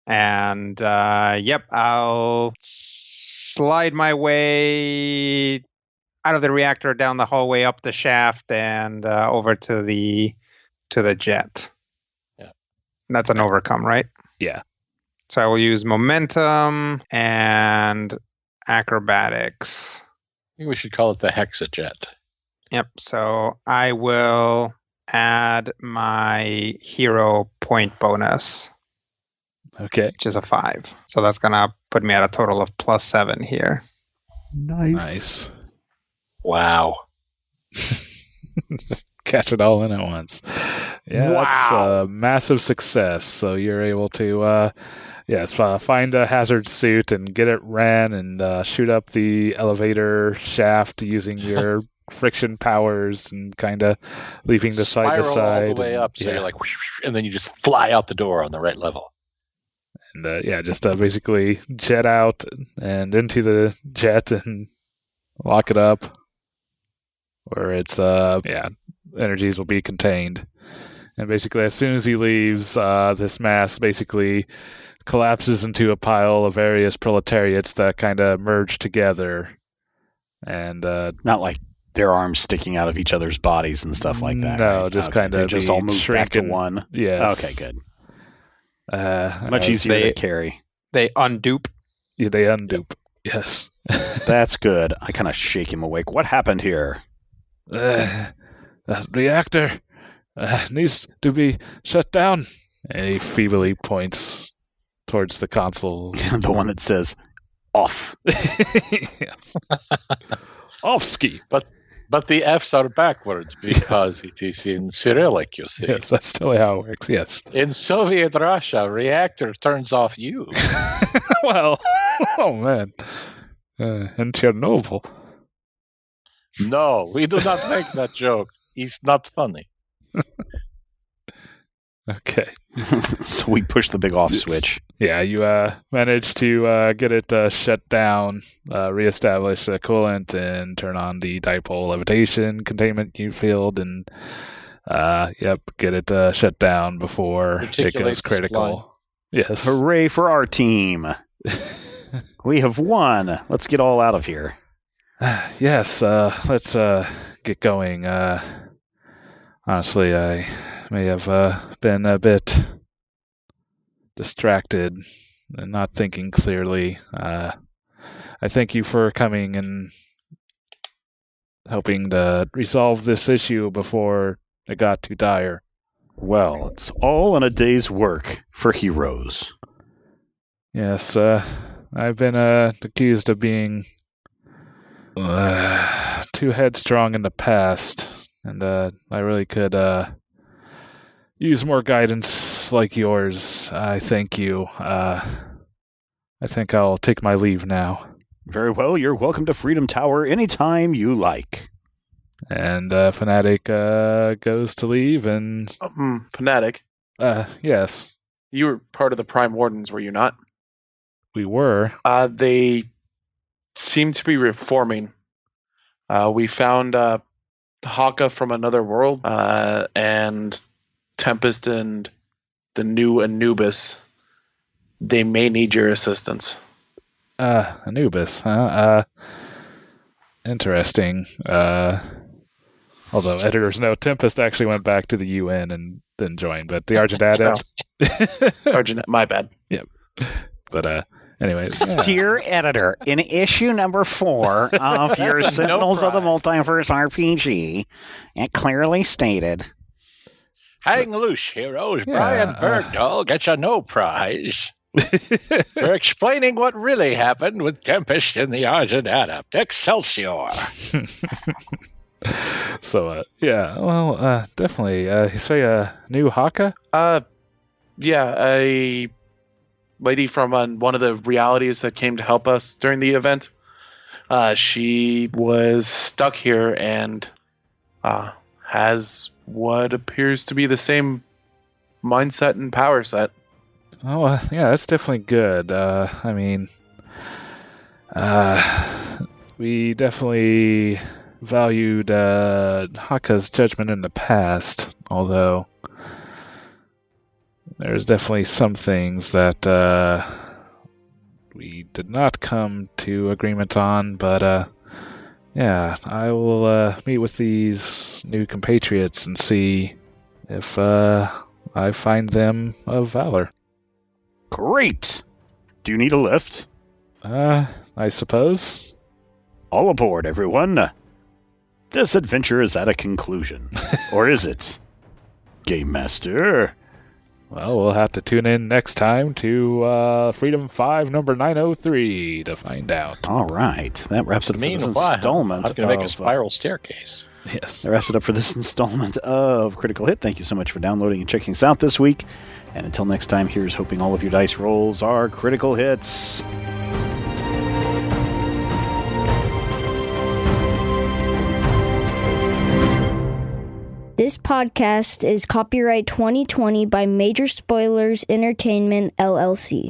And I'll slide my way out of the reactor, down the hallway, up the shaft, and over to the jet. Yeah. That's an overcome, right? Yeah. So I will use momentum and acrobatics. I think we should call it the Hexajet. Yep. So I will add my hero point bonus, Okay. which is a 5. So that's gonna put me at a total of +7 here. Nice. Wow. Just catch it all in at once. Yeah, that's a massive success. So you're able to, find a hazard suit and get it ran and shoot up the elevator shaft using your friction powers and kind of leaping to side to Spiral side. all the way and, up, so you're like, whoosh, and then you just fly out the door on the right level. And just basically jet out and into the jet and lock it up, where its energies will be contained. And basically, as soon as he leaves, this mass basically collapses into a pile of various proletariats that kind of merge together. And Not like their arms sticking out of each other's bodies and stuff like that. No, right? just Okay, kind they of just all move back to one. Yes. Okay, good. Much Much easier to carry. They undupe. Yeah, they undupe. Yes. That's good. I kind of shake him awake. What happened here? The reactor needs to be shut down. And he feebly points towards the console. The one that says off. Yes. Off ski. But the F's are backwards because it is in Cyrillic, you see. Yes, that's still how it works. Yes. In Soviet Russia, reactor turns off you. Well, oh man. And Chernobyl. No, we do not make that joke. It's not funny. Okay. So we push the big off Yes. switch. Yeah, you managed to get it shut down, reestablish the coolant, and turn on the dipole levitation containment field, and get it shut down before it Articulate goes the critical. Yes. Hooray for our team. We have won. Let's get all out of here. Yes, let's get going. Honestly, I may have been a bit distracted and not thinking clearly. I thank you for coming and helping to resolve this issue before it got too dire. Well, it's all in a day's work for heroes. Yes, I've been accused of being too headstrong in the past, and I really could use more guidance like yours. I thank you. I think I'll take my leave now. Very well. You're welcome to Freedom Tower anytime you like. And Fanatic goes to leave, and Fanatic. yes. You were part of the Prime Wardens, were you not? We were. They seem to be reforming. We found Haka from another world, and Tempest and the new Anubis. They may need your assistance. Anubis, huh? Interesting. Although editors know Tempest actually went back to the UN and then joined, but the Argent Adept. Argent, my bad. Yep. But anyway. Yeah. Dear editor, in issue number 4 of your Sentinels of the Multiverse RPG, it clearly stated, Hang loose, heroes. Brian Bergdahl gets a no prize for explaining what really happened with Tempest in the Argent Adept. Excelsior! So, definitely. You say new Haka? Yeah, a lady from one of the realities that came to help us during the event. She was stuck here and has what appears to be the same mindset and power set. Oh, yeah, that's definitely good. We definitely valued Haka's judgment in the past, although there's definitely some things that we did not come to agreement on, but I will meet with these new compatriots and see if I find them of valor. Great! Do you need a lift? I suppose. All aboard, everyone. This adventure is at a conclusion. Or is it? Game Master? Well, we'll have to tune in next time to Freedom 5, number 903 to find out. All right. That wraps it up for this installment. I'm going to make a spiral staircase. Yes. That wraps it up for this installment of Critical Hit. Thank you so much for downloading and checking us out this week. And until next time, here's hoping all of your dice rolls are critical hits. This podcast is copyright 2020 by Major Spoilers Entertainment, LLC.